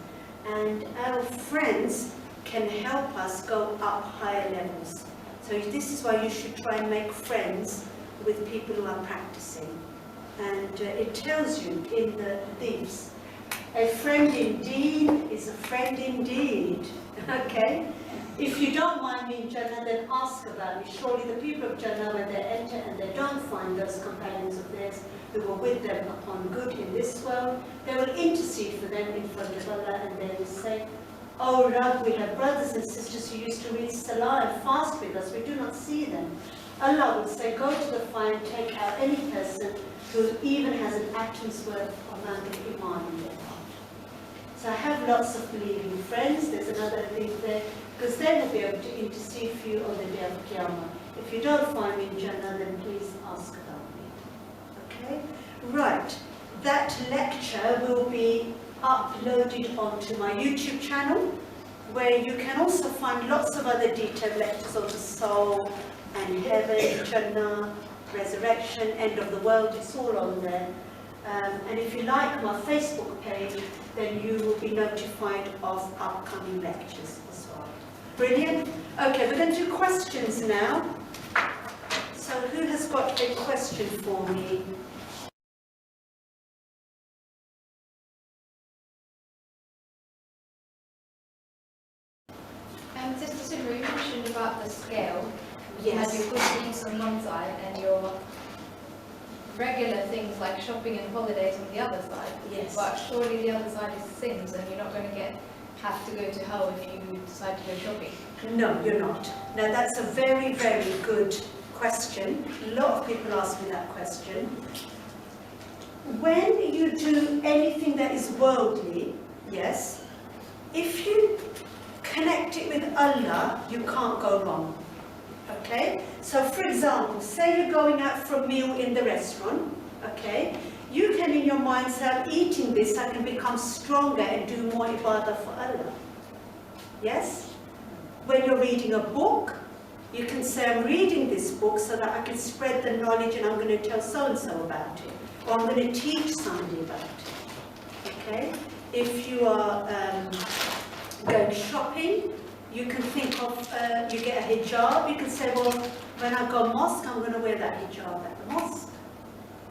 And our friends can help us go up higher levels. So this is why you should try and make friends with people who are practicing. And it tells you in the hadiths, a friend indeed is a friend indeed. Okay? If you don't mind me in Jannah, then ask about me. Surely the people of Jannah, when they enter and they don't find those companions of theirs who were with them upon good in this world, they will intercede for them in front of Allah, and they will say, "Oh Rabb, we have brothers and sisters who used to read Salah and fast with us. We do not see them." Allah will say, "Go to the fire and take out any person who even has an atom's worth amount of Iman in their heart." So I have lots of believing friends. There's another thing there, because they will be able to intercede for you on the day of Qiyamah. If you don't find me in Jannah, then please ask about me. Okay? Right. That lecture will be uploaded onto my YouTube channel, where you can also find lots of other detailed lectures on the soul and heaven, Jannah, resurrection, end of the world. It's all on there. And if you like my Facebook page, then you will be notified of upcoming lectures as well. Brilliant. Okay, we're going to do questions now. So who has got a question for me? Sister Sidra, you mentioned about the scale. Yes. You had your good deeds on one side and your regular things like shopping and holidays on the other side. Yes. But surely the other side is sins, and you're not going to have to go to hell if you decide to go shopping. No, you're not. Now that's a very, very good question. A lot of people ask me that question. When you do anything that is worldly, yes, if you connect it with Allah, you can't go wrong. Okay? So for example, say you're going out for a meal in the restaurant, okay? You can in your mind say, "I'm eating this, I can become stronger and do more ibadah for Allah." Yes? When you're reading a book, you can say, "I'm reading this book so that I can spread the knowledge and I'm going to tell so-and-so about it. Or I'm going to teach somebody about it." Okay? If you are going shopping, you can think of, you get a hijab, you can say, "Well, when I go mosque, I'm going to wear that hijab at the mosque."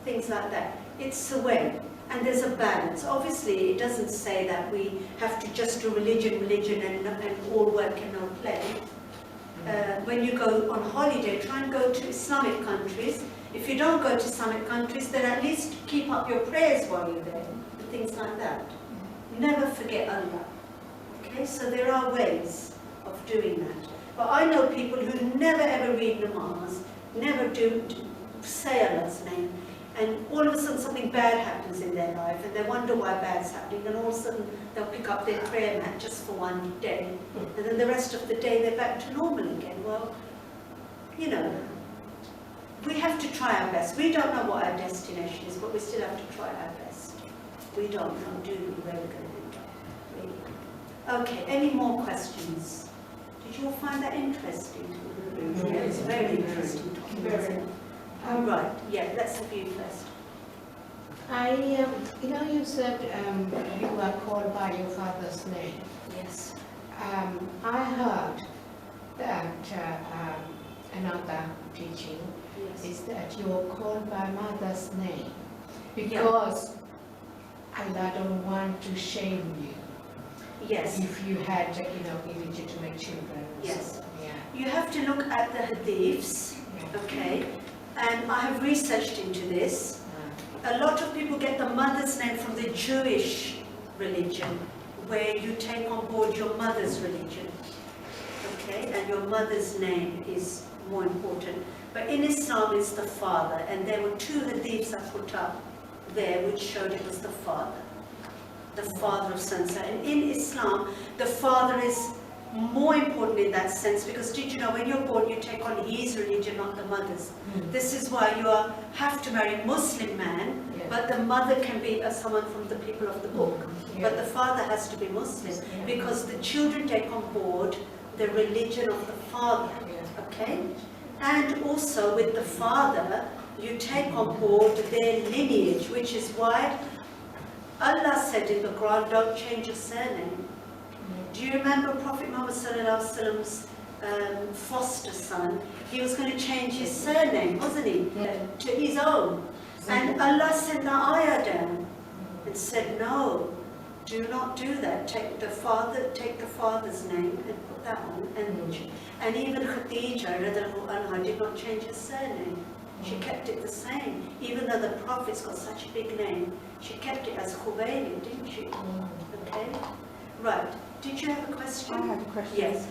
Things like that. It's a way. And there's a balance. Obviously, it doesn't say that we have to just do religion and all work and no play. When you go on holiday, try and go to Islamic countries. If you don't go to Islamic countries, then at least keep up your prayers while you're there, and things like that. Never forget Allah. Okay, so there are ways of doing that. But I know people who never ever read namaz, never do say Allah's name, and all of a sudden something bad happens in their life, and they wonder why bad's happening, and all of a sudden they'll pick up their prayer mat just for one day, and then the rest of the day they're back to normal again. Well, you know, we have to try our best. We don't know what our destination is, but we still have to try our best. We don't know, do we, where we're going to end up, really. Okay, any more questions? Did you all find that interesting? Yeah, it's very interesting. Right, yeah, let's have you first. You said you were called by your father's name. Yes. I heard that another teaching is that you are called by mother's name because Allah don't want to shame you. Yes. If you had, illegitimate children. Yes. So, yeah. You have to look at the hadiths, okay? And I have researched into this. A lot of people get the mother's name from the Jewish religion, where you take on board your mother's religion, okay? And your mother's name is more important. But in Islam, it's the father, and there were two hadiths I put up there which showed it was the father of Sansa. And in Islam, the father is more important in that sense, because did you know when you're born you take on his religion, not the mother's. This is why you have to marry a Muslim man, but the mother can be someone from the people of the book, but the father has to be Muslim, because the children take on board the religion of the father, okay? And also with the father you take on board their lineage, which is why Allah said in the Quran, don't change your surname. Do you remember Prophet Muhammad ﷺ's foster son? He was going to change his surname, wasn't he? To his own. And Allah sent the ayah down and said, no, Do not do that. Take the father's name and put that on. And even Khadija radiallahu anha did not change her surname. She kept it the same. Even though the Prophet's got such a big name, she kept it as Khuwaylid, didn't she? Okay. Right. Did you have a question? I had a question. Yes.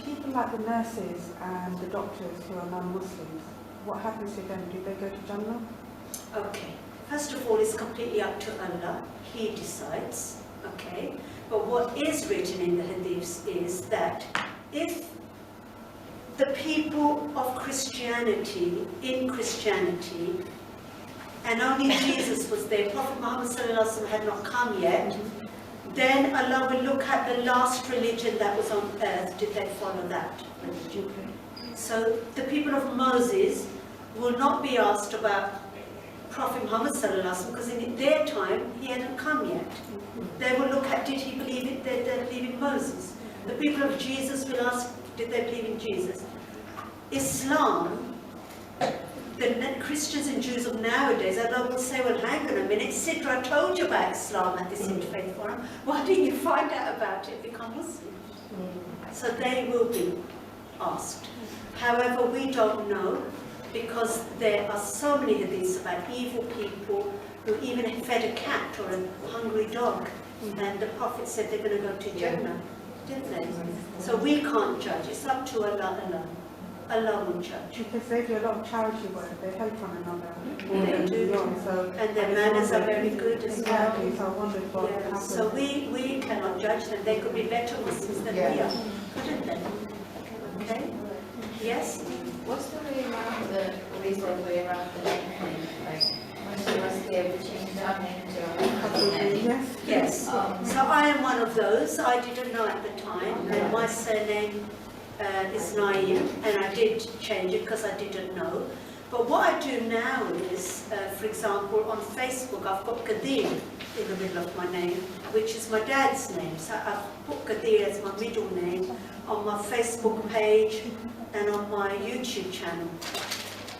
People like the nurses and the doctors who are non-Muslims, what happens to them? Do they go to Jannah? Okay. First of all, it's completely up to Allah. He decides. Okay. But what is written in the hadiths is that if the people of Christianity, in Christianity, and only Jesus was there, Prophet Muhammad ﷺ had not come yet, then Allah will look at the last religion that was on earth. Did they follow that religion? So the people of Moses will not be asked about Prophet Muhammad ﷺ, because in their time he hadn't come yet. They will look at, did he believe it? Did they believe in Moses? The people of Jesus will ask, did they believe in Jesus? Islam, the Christians and Jews of nowadays, Allah will say, well, hang on a minute, Sidra told you about Islam at this Interfaith Forum. Why didn't you find out about it, become Muslim? So they will be asked. However, we don't know, because there are so many hadiths about evil people who even fed a cat or a hungry dog, and the Prophet said they're going to go to Jannah, didn't they? So we can't judge. It's up to Allah alone. Allah will judge. Because they do a lot of charity work, they help one another. They do. So And their manners are very good as well. Exactly, so I wondered what happened. So we cannot judge them. They could be better Muslims than we are, couldn't they? Okay? Yes? What's the way around the reason way around the name? Like, when she was there, we changed our name to our Yes. So I am one of those. I didn't know at the time, and my surname is Naeem, and I did change it because I didn't know. But what I do now is, for example, on Facebook, I've got Qadir in the middle of my name, which is my dad's name. So I've put Qadir as my middle name on my Facebook page and on my YouTube channel.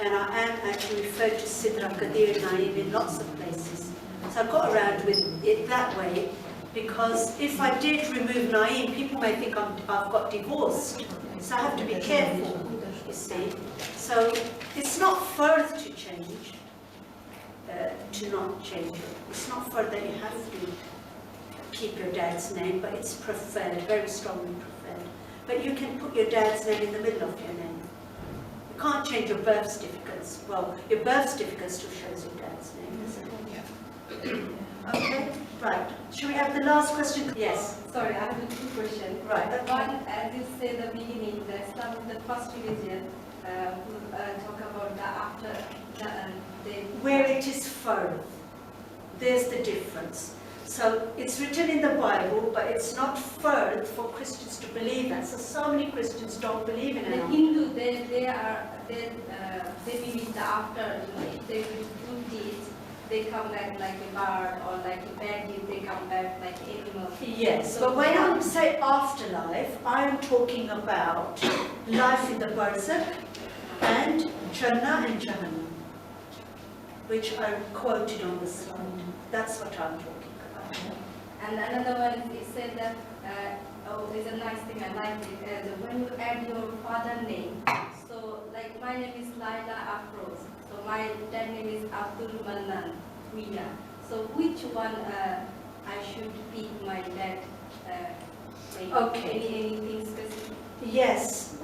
And I am actually referred to Sidra Qadir Naeem in lots of places. So I got around with it that way, because if I did remove Naeem, people may think I've got divorced. So I have to be careful, you see. So it's not further to change, to not change it. It's not further that you have to keep your dad's name, but it's preferred, very strongly preferred. But you can put your dad's name in the middle of your name. You can't change your birth certificates. Well, your birth certificate still shows your dad's name, isn't it? Okay, right. Should we have the last question? Yes. Sorry, I have two questions. Right. Okay. One, as you say, the beginning, the Islam is the first religion who talk about the after the where it is fard. There's the difference. So it's written in the Bible, but it's not fard for Christians to believe in. So many Christians don't believe in it. The Hindu, they believe that after, if they do good deeds, they come back like a bird, or like a bad deed, they come back like animal. Yes, So but when I say afterlife, I am talking about life in the Barzakh and Jannah and Jahannam, which are quoted on the slide. That's what I'm talking about. And another one, it said that, there's a nice thing, I like it, when you add your father name, so like my name is Laila Afroz, so my dad name is Abdul Manan Mia. So which one I should pick my dad? Okay. Anything specific? Yes,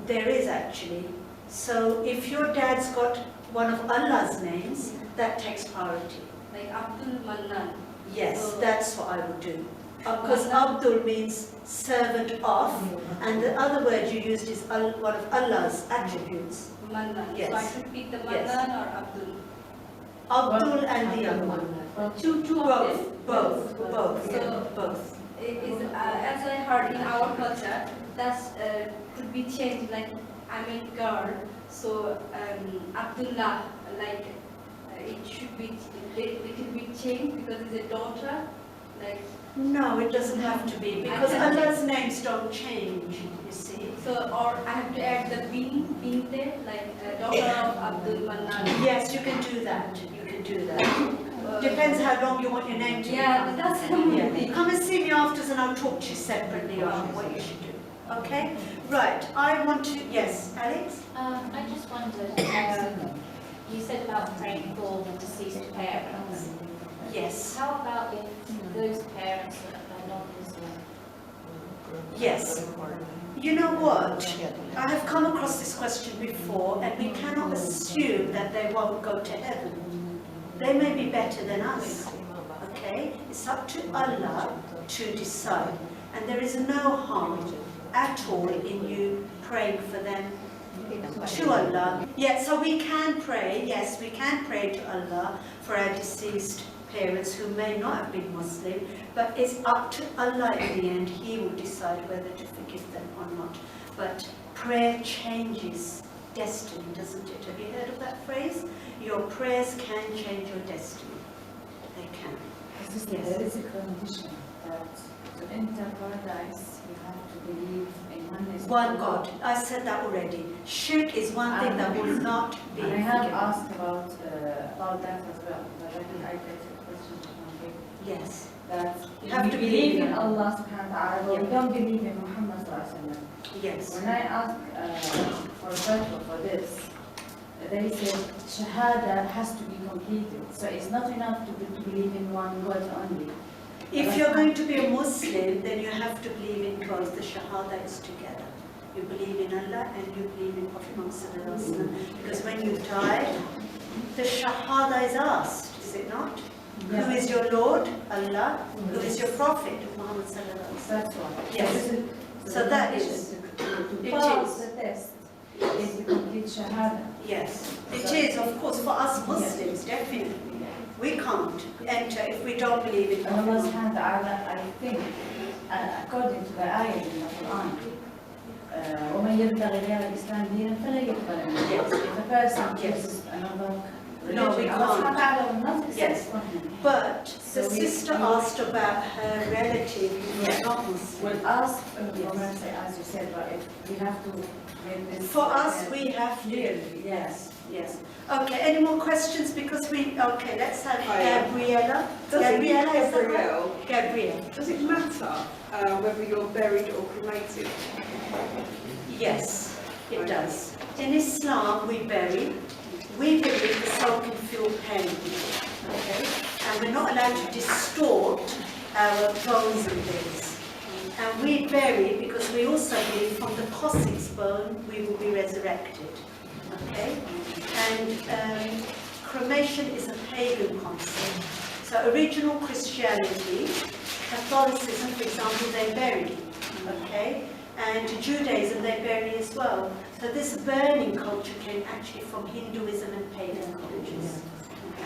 there is actually. So if your dad's got one of Allah's names, that takes priority. Like Abdul Manan. Yes, So- that's what I would do. Because Abdul means servant of, and the other word you used is one of Allah's attributes. Manan. Yes. So I should pick the Manan Yes. or Abdul? Abdul and the other one. Two of them? Both. So- Both. It is, as I heard in our culture, that could be changed, like I'm a girl, so Abdullah, like it should be, it can be changed because it's a daughter, Like, No, it doesn't have to be, because Allah's names don't change, you see. so, or I have to add the bin there, like daughter of Abdul Mannan. Yes, you can do that. You can do that. Depends how long you want your name to be. Yeah, that's Yeah. Come and see me afterwards and I'll talk to you separately on what you should do. Okay? Right. I want to, yes, Alex? I just wondered, you said about praying for the deceased parents. Yes. How about if those parents are non-Muslim? Yes. You know what? I have come across this question before, and we cannot assume that they won't go to heaven. They may be better than us. Okay? It's up to Allah to decide. And there is no harm at all in you praying for them to Allah. Yeah, so we can pray, yes, we can pray to Allah for our deceased parents who may not have been Muslim, but it's up to Allah in the end. He will decide whether to forgive them or not. But prayer changes destiny, doesn't it? Have you heard of that phrase? Your prayers can change your destiny. They can. There is a condition that to enter paradise you have to believe in one God. I said that already. Shirk is one thing that will not be forgiven. I have forgiven. asked about that as well. But I get a question from you. Yes. That you have to believe in Allah subhanahu wa ta'ala, but we don't believe in Muhammad sallallahu alaihi wasallam. Yes. When I asked for a fatwa for this, they said Shahada has to be completed. So it's not enough to believe in one God only. If you're going to be a Muslim, then you have to believe in both. The Shahada is together. You believe in Allah and you believe in Prophet Muhammad. Because when you die, the Shahada is asked, is it not? Yeah. Who is your Lord? Allah. Who is your Prophet? Muhammad. That's right. Yes. So that is. To pass the test is the complete Shahada. Yes. It is, of course, for us Muslims, definitely. We can't enter if we don't believe in Allah subhanahu wa ta'ala, I think, according to the ayah in the Quran, وَمَنْ يَبْتَغِ غَيْرَ الْإِسْلَامِ دِينًا فَلَا يُقْبَلَ مِنْهُ. If a person chooses another religion, no, we Allah subhanahu wa ta'ala will can't. not accept Yes. from him. But the sister asked about her relative who was not Muslim. Well, ask, as you said, but we have to make this. For us, we have to. Yes. Yes. Okay, any more questions? Because okay, let's have Gabriella. Gabriella, is that right? Gabrielle. Does it matter whether you're buried or cremated? Yes, it does. In Islam, we bury. We believe the soul can feel pain. Okay? And we're not allowed to distort our bones and things. And we bury because we also believe from the coccyx bone we will be resurrected. Okay? And cremation is a pagan concept. So original Christianity, Catholicism, for example, they bury. Okay? And Judaism, they bury as well. So this burning culture came actually from Hinduism and pagan cultures.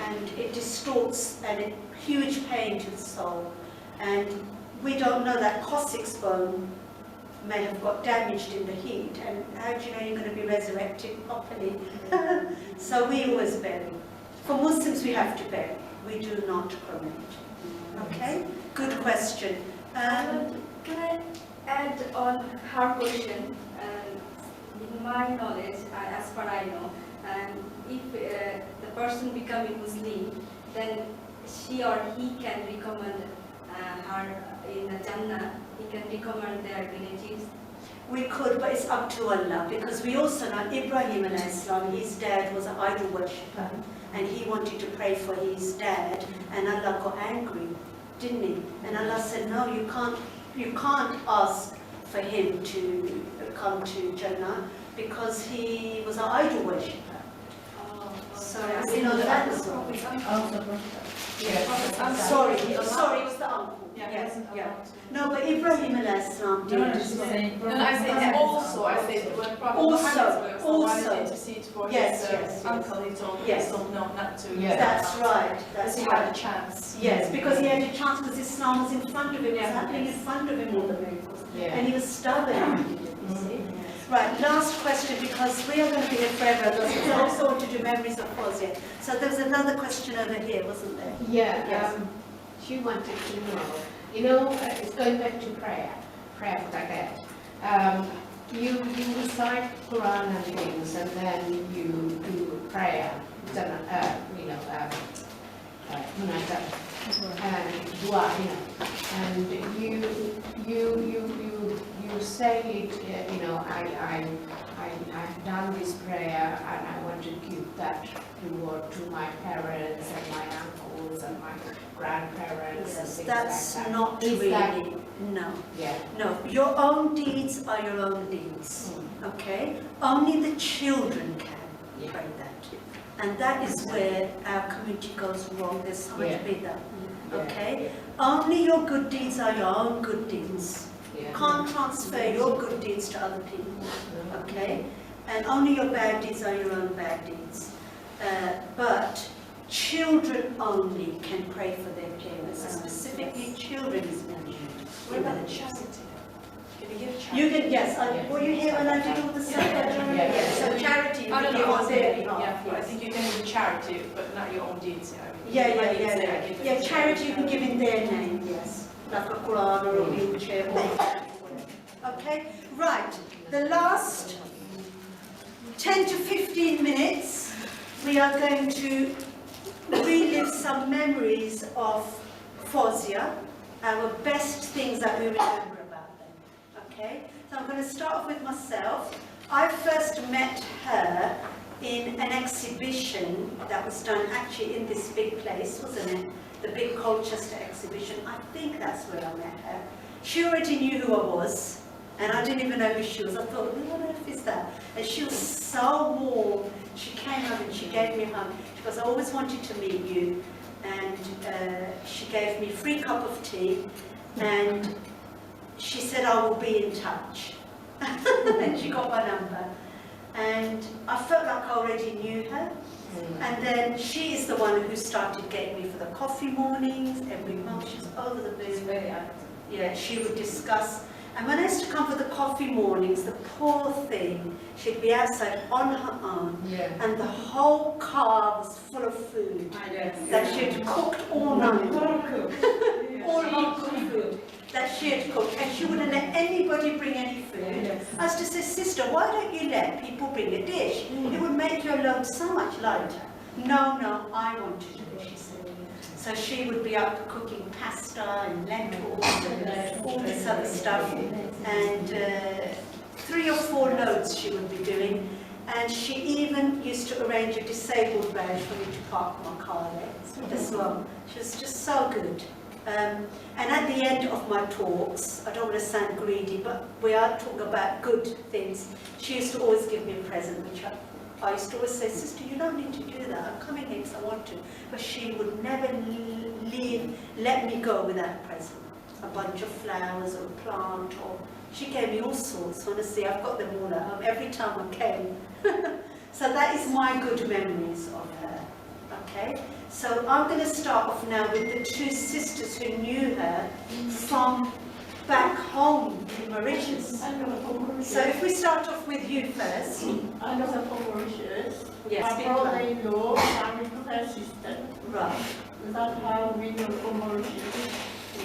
And it distorts and it huge pain to the soul. And we don't know that coccyx bone may have got damaged in the heat, and how do you know you're going to be resurrected properly? So we always bury. For Muslims, we have to bury. We do not cremate. Okay? Good question. Can I add on her question? In my knowledge, as far I know, if the person becomes a Muslim, then she or he can recommend her in the Jannah. He can recommend their relatives. We could, but it's up to Allah, because we also know Ibrahim alayhi salam, his dad was an idol worshipper, and he wanted to pray for his dad, and Allah got angry, didn't he? And Allah said, no, you can't ask for him to come to Jannah, because he was an idol worshipper. So we know that as well. Yes. I'm sorry, it was the uncle. Yeah. No, but Ibrahim alayhi salam did. I said also, when Prophet Muhammad wanted to intercede for his uncle, he told him not to. That's right. Because he had a chance. Yes, because he had a chance, because Islam was in front of him, it was happening in front of him, all the miracles. And he was stubborn, you see. Right, last question, because we are going to be here forever. I also want to do memories of Fawzia. So there was another question over here, wasn't there? Yeah. she wanted to know, it's going back to prayer for that. You recite Quran and things, and then you do prayer, munajat, and dua, and you say it, I've done this prayer and I want to give that reward to my parents and my uncles and my grandparents. Yes, and that's like that. not Is really, that- no. Yeah. No, your own deeds are your own deeds, okay? Only the children can pray that. And that is where our community goes wrong. There's so much bigger, okay? Only your good deeds are your own good deeds. You can't transfer your good deeds to other people, okay? And only your bad deeds are your own bad deeds. But children only can pray for their parents. Specifically, children is mentioned. What about charity? Can you give charity? You can, yes. Were you here when I did all the stuff? Yes. So charity, you I can don't give know, on their behalf. yeah, I Yes. think you can give charity, but not your own deeds. Yeah, charity you can give in their name, yes. Like a Quran or a wheelchair or whatever. Okay, right. The last 10 to 15 minutes, we are going to relive some memories of Fawzia, our best things that we remember about them. Okay, so I'm going to start off with myself. I first met her in an exhibition that was done actually in this big place, wasn't it? The big Colchester exhibition. I think that's where I met her. She already knew who I was, and I didn't even know who she was. I thought, who on earth is that? And she was so warm. She came up and she gave me a hug. She goes, I always wanted to meet you. And she gave me a free cup of tea, and she said, I will be in touch. And she got my number. And I felt like I already knew her. And then she is the one who started getting me for the coffee mornings every month. She was over the moon. Very active. Yeah, she would discuss. And when I used to come for the coffee mornings, the poor thing, she'd be outside on her own, and the whole car was full of food that she had cooked all night. All home-cooked food that she had cooked, and she wouldn't let anybody bring any food. I used to say, sister, why don't you let people bring a dish? It would make your load so much lighter. No, I want to do it, she said. So she would be up cooking pasta and lentils and all this other stuff. And 3 or 4 loads she would be doing. And she even used to arrange a disabled van for me to park my car there as well. She was just so good. And at the end of my talks, I don't want to sound greedy, but we are talking about good things. She used to always give me a present, which I used to always say, sister, you don't need to do that. I'm coming here because I want to. But she would never let me go without a present. A bunch of flowers or a plant, or she gave me all sorts. Honestly, I've got them all at home every time I came. So that is my good memories of her. Okay? So I'm going to start off now with the 2 sisters who knew her from back home in Mauritius. So if we start off with you first. I know her from Mauritius. Yes, my brother-in-law married to her sister. Right. That's how we know from Mauritius.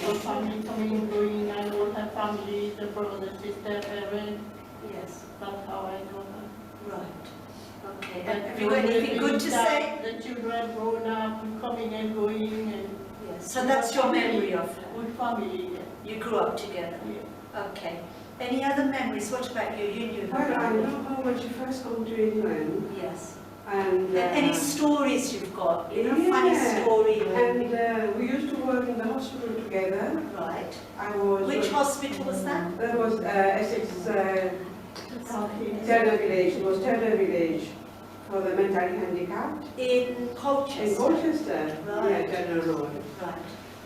Her family coming and going, and all her family, the brother, sister, parents. Yes. That's how I know her. Right. Okay. Have you got anything good to say? The children grown up, coming and going. And yes. So that's your memory of her? Good family, yeah. You grew up together? Yeah. Okay. Any other memories? What about you? You knew her? Well, I know how when she first came to England. Yes. And any stories you've got? You know, funny story? And we used to work in the hospital together. Right. I was. Which hospital was that? That was Essex, Sidra village. It was Sidra village for the mentally handicapped. In Colchester? In Colchester. Right. Yeah, General Road. Right.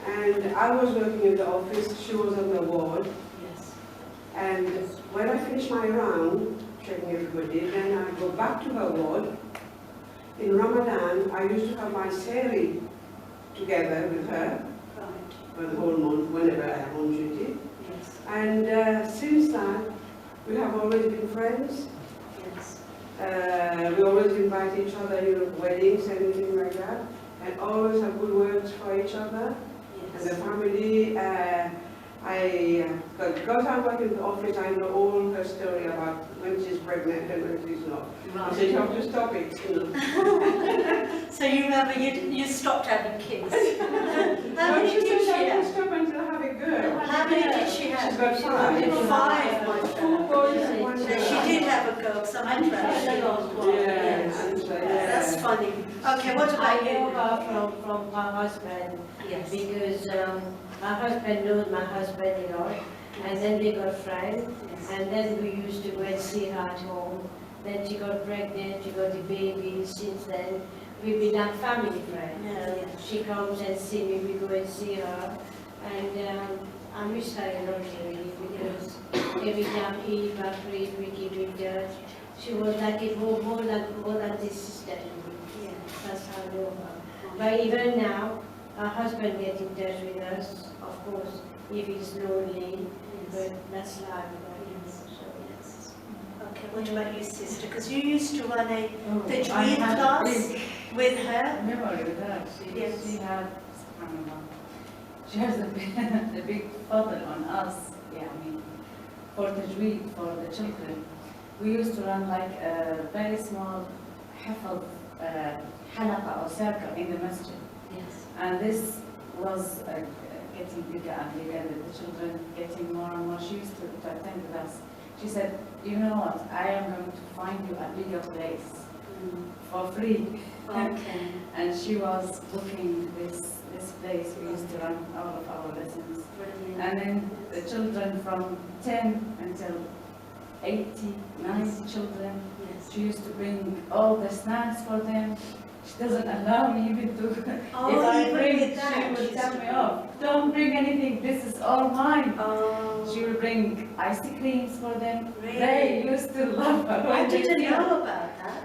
And I was working in the office. She was on the ward. Yes. And when I finished my round, checking everybody, then I go back to her ward. In Ramadan, I used to have my sari together with her for the whole month, whenever I am on duty. Yes. And since that, we have always been friends. Yes. We always invite each other, you know, weddings, anything like that, and always have good words for each other. And the family, because I work in the office, I know all her story about when she's pregnant and when she's not. Right. So you have to stop it, you know. So you remember you stopped having kids. How No, many she did said she I have? can stop until I have a girl. How many did she have? She's got five. Five, my Two boys and one So girl. she did have a girl, so I'm Yes. That's funny. Okay, what about I know you? her from my husband. Yes. Because my husband knows my husband-in-law, and then they got friends, and then we used to go and see her at home. Then she got pregnant, she got a baby. Since then, we've been like family friends. She comes and see me, we go and see her, and I miss her a lot really, because every time he prayed, we keep in touch. She was like a more than this sister to me. That's how I know her. But even now, her husband gets in touch with us, of course, if he's lonely, but that's life. Okay, what about you, sister? Because you used to run a I tajweed had class big with her. memory with her. Yes. She has a big focus on us, for tajweed, for the children. We used to run like a very small halaqa or circle in the masjid. Yes. And this was getting bigger and bigger, the children getting more and more. She used to attend with us. She said, you know what, I am going to find you a bigger place for free. Okay. And she was booking this place. We used to run all of our lessons. Brilliant. And then the children from 10 until 80, 90 children. Yes. She used to bring all the snacks for them. She doesn't allow me even to, Oh, if I even bring, with that, she would she's tell me off. Don't bring anything, this is all mine. Oh. She would bring ice creams for them. Really? They used to love her. I when they didn't see know her. about that.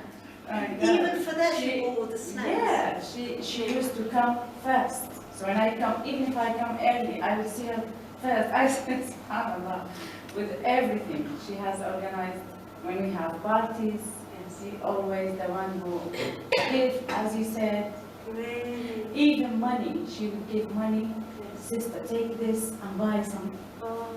Yeah. Even for that, she bought all the snacks. Yeah, she used to come first. So when I come, even if I come early, I will see her first. I said, subhanAllah, with everything she has organized. When we have parties, she always the one who gives, as you said. Really? Even money, she would give money. Sister, take this and buy some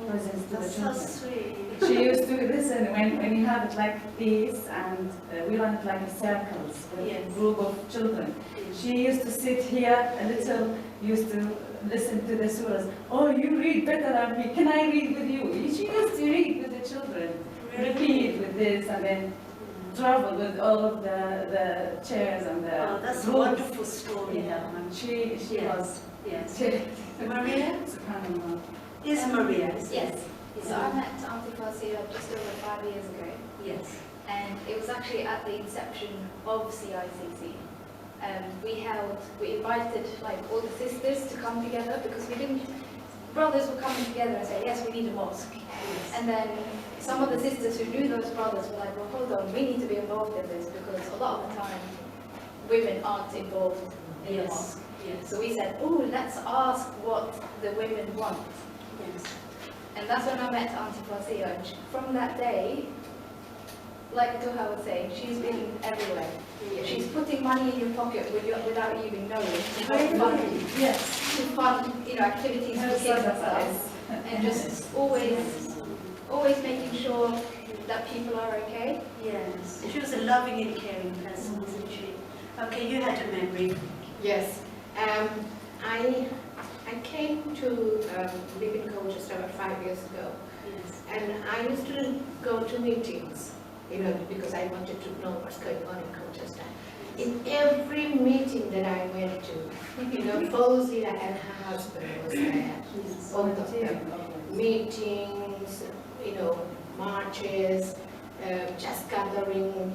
presents to the That's children. so sweet. She used to listen when you have it like this, and we run it like in circles with a group of children. She used to sit here a little, used to listen to the surahs. Oh, you read better than me. Can I read with you? She used to read with the children, repeat with this, and then travel with all of the chairs and the. Oh, that's a groups. wonderful story. Yeah, and she was. Yes. Maria? Is Maria? Yes. So I met Auntie Farsia just over 5 years ago. Yes. And it was actually at the inception of CICC. We invited like all the sisters to come together because brothers were coming together and say, yes, we need a mosque. Yes. And then some of the sisters who knew those brothers were like, well, hold on, we need to be involved in this because a lot of the time women aren't involved in the mosque. Yes. So we said, oh, let's ask what the women want. Yes. And that's when I met Auntie Farsia. And from that day, like Duha was saying, she's been everywhere. She's putting money in your pocket without you even knowing. To fund, to fund, activities for kids and stuff. And just always making sure that people are okay. Yes. She was a loving and caring person, wasn't she? Okay, you had a memory. Yes. I came to live in Colchester about 5 years ago. Yes. And I used to go to meetings, because I wanted to know what's going on in Colchester. In every meeting that I went to, Fawzia and her husband was there. Both of them. Meetings, marches, just gathering,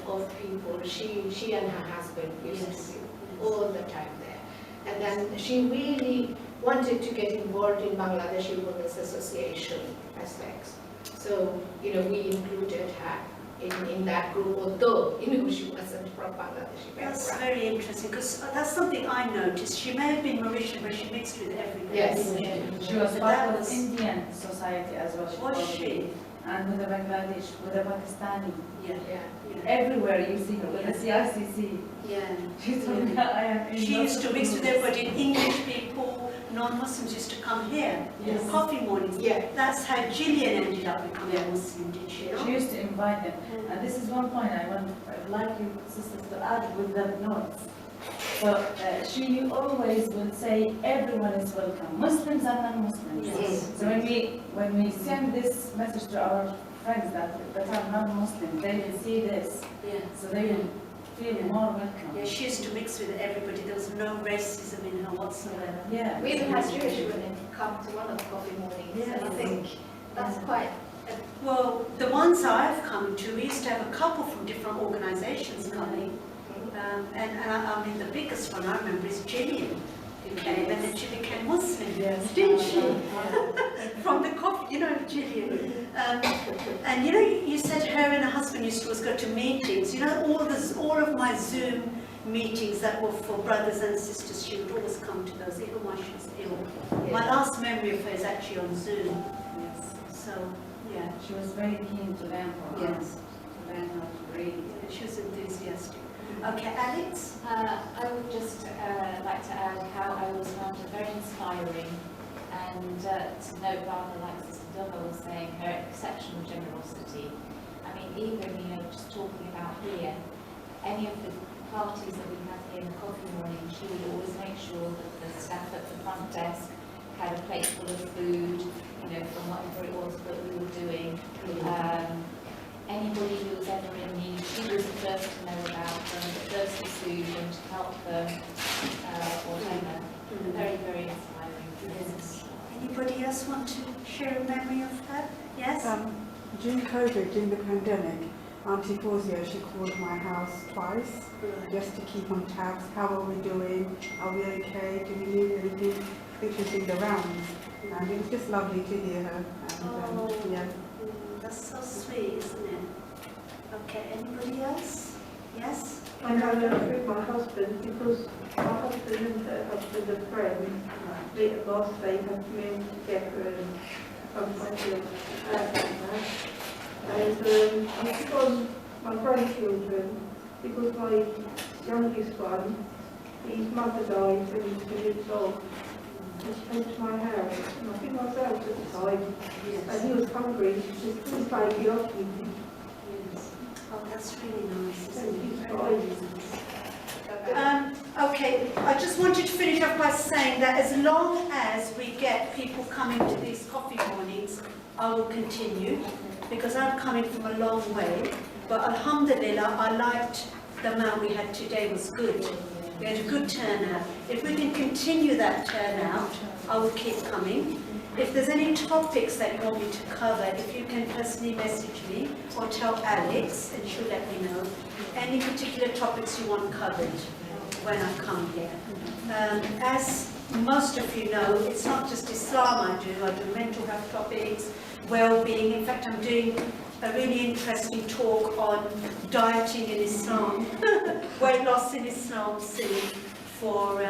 of people. She and her husband used to be all the time there. And then she really wanted to get involved in Bangladeshi Women's Association aspects. So, we included her in that group, although, she wasn't from Bangladeshi background. That's very interesting, because that's something I noticed. She may have been Mauritian, but she mixed with everybody. Yes. She was part of Indian society as well. Was she? and with the Bangladesh, with the Pakistani. Yeah. Everywhere you see her, with the CICC. Yeah. She told me I am in She lots used to of mix with groups. everybody. English people, non-Muslims used to come here. Yes. Coffee mornings. Yeah. That's how Gillian ended up becoming a Muslim, did she? She used to invite them. And this is one point I'd like you sisters to add with the notes. So she always would say everyone is welcome, Muslims and non-Muslims. Yes. So when we send this message to our friends that are non-Muslim, they will see this. Yeah. So they will feel more welcome. Yeah, she used to mix with everybody. There was no racism in her whatsoever. Yeah. We even had Jewish women come to one of the coffee mornings, Yeah. and I think that's quite. Well, the ones I've come to, we used to have a couple from different organisations coming. And I mean, the biggest one I remember is Gillian, who came, and then she became Muslim, didn't she? From the coffee, you know, Gillian. And you know, you said her and her husband used to always go to meetings. You know, all of my Zoom meetings that were for brothers and sisters, she would always come to those, even while she was ill. My last memory of her is actually on Zoom. Yes. So, yeah. She was very keen to learn from us, to learn how to read. Yeah, she was enthusiastic. Okay, Alex? I would just like to add how I always found her very inspiring, and to note rather like Sister Dubba was saying, her exceptional generosity. I mean, even, you know, just talking about here, any of the parties that we had here in the coffee morning, she would always make sure that the staff at the front desk had a plate full of food, you know, from whatever it was that we were doing. Anybody who was ever in need, she was the first to know about them, the first to soothe them, to help them, whatever. Very, very inspiring. Yes. Anybody else want to share a memory of her? Yes? During COVID, during the pandemic, Auntie Fawzia, she called my house twice, just to keep on tabs. How are we doing? Are we okay? Do we need anything? I think she's doing the rounds. And it was just lovely to hear her. And, yeah. That's so sweet, isn't it? Okay, anybody else? Yes? I had with my husband because my husband and her husband are friends. Last they have men together and I'm quite and because my grandchildren, because my youngest one, his mother died when he was 2 years old. He came to my house, and I think I was out at the time, and he was hungry. She just please make it off with him. Oh, that's really nice, isn't He's it? fine. Okay, I just wanted to finish off by saying that as long as we get people coming to these coffee mornings, I will continue, because I'm coming from a long way. But alhamdulillah, I liked the amount we had today was good. We had a good turnout. If we can continue that turnout, I will keep coming. If there's any topics that you want me to cover, if you can personally message me or tell Alex, and she'll let me know, any particular topics you want covered when I come here. As most of you know, it's not just Islam I do mental health topics, well-being. In fact, I'm doing a really interesting talk on dieting in Islam, weight loss in Islam soon for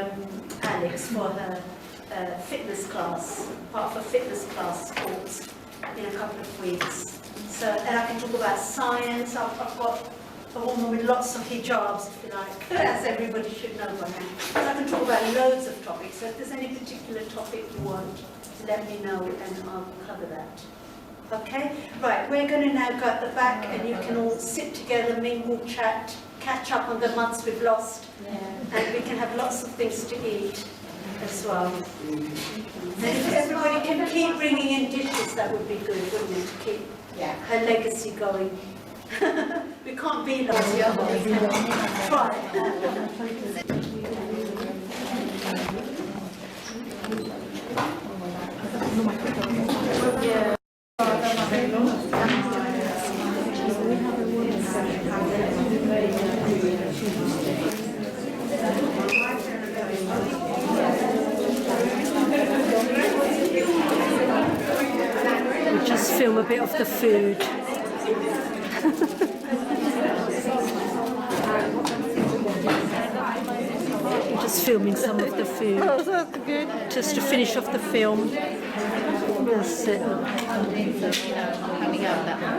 Alex, for her fitness class, part of a fitness class sports in a couple of weeks. So, and I can talk about science. I've got a woman with lots of hijabs, if you like, as everybody should know by now. So I can talk about loads of topics. So if there's any particular topic you want, let me know and I'll cover that. Okay? Right, we're going to now go at the back and you can all sit together, mingle, chat, catch up on the months we've lost. And we can have lots of things to eat as well. And if everybody can keep bringing in dishes, that would be good, wouldn't it? To keep her legacy going. We can't be like the others. Yeah. We'll just film a bit of the food. Just filming some of the food. Oh, that's good. Just to finish off the film. That's it. Yeah.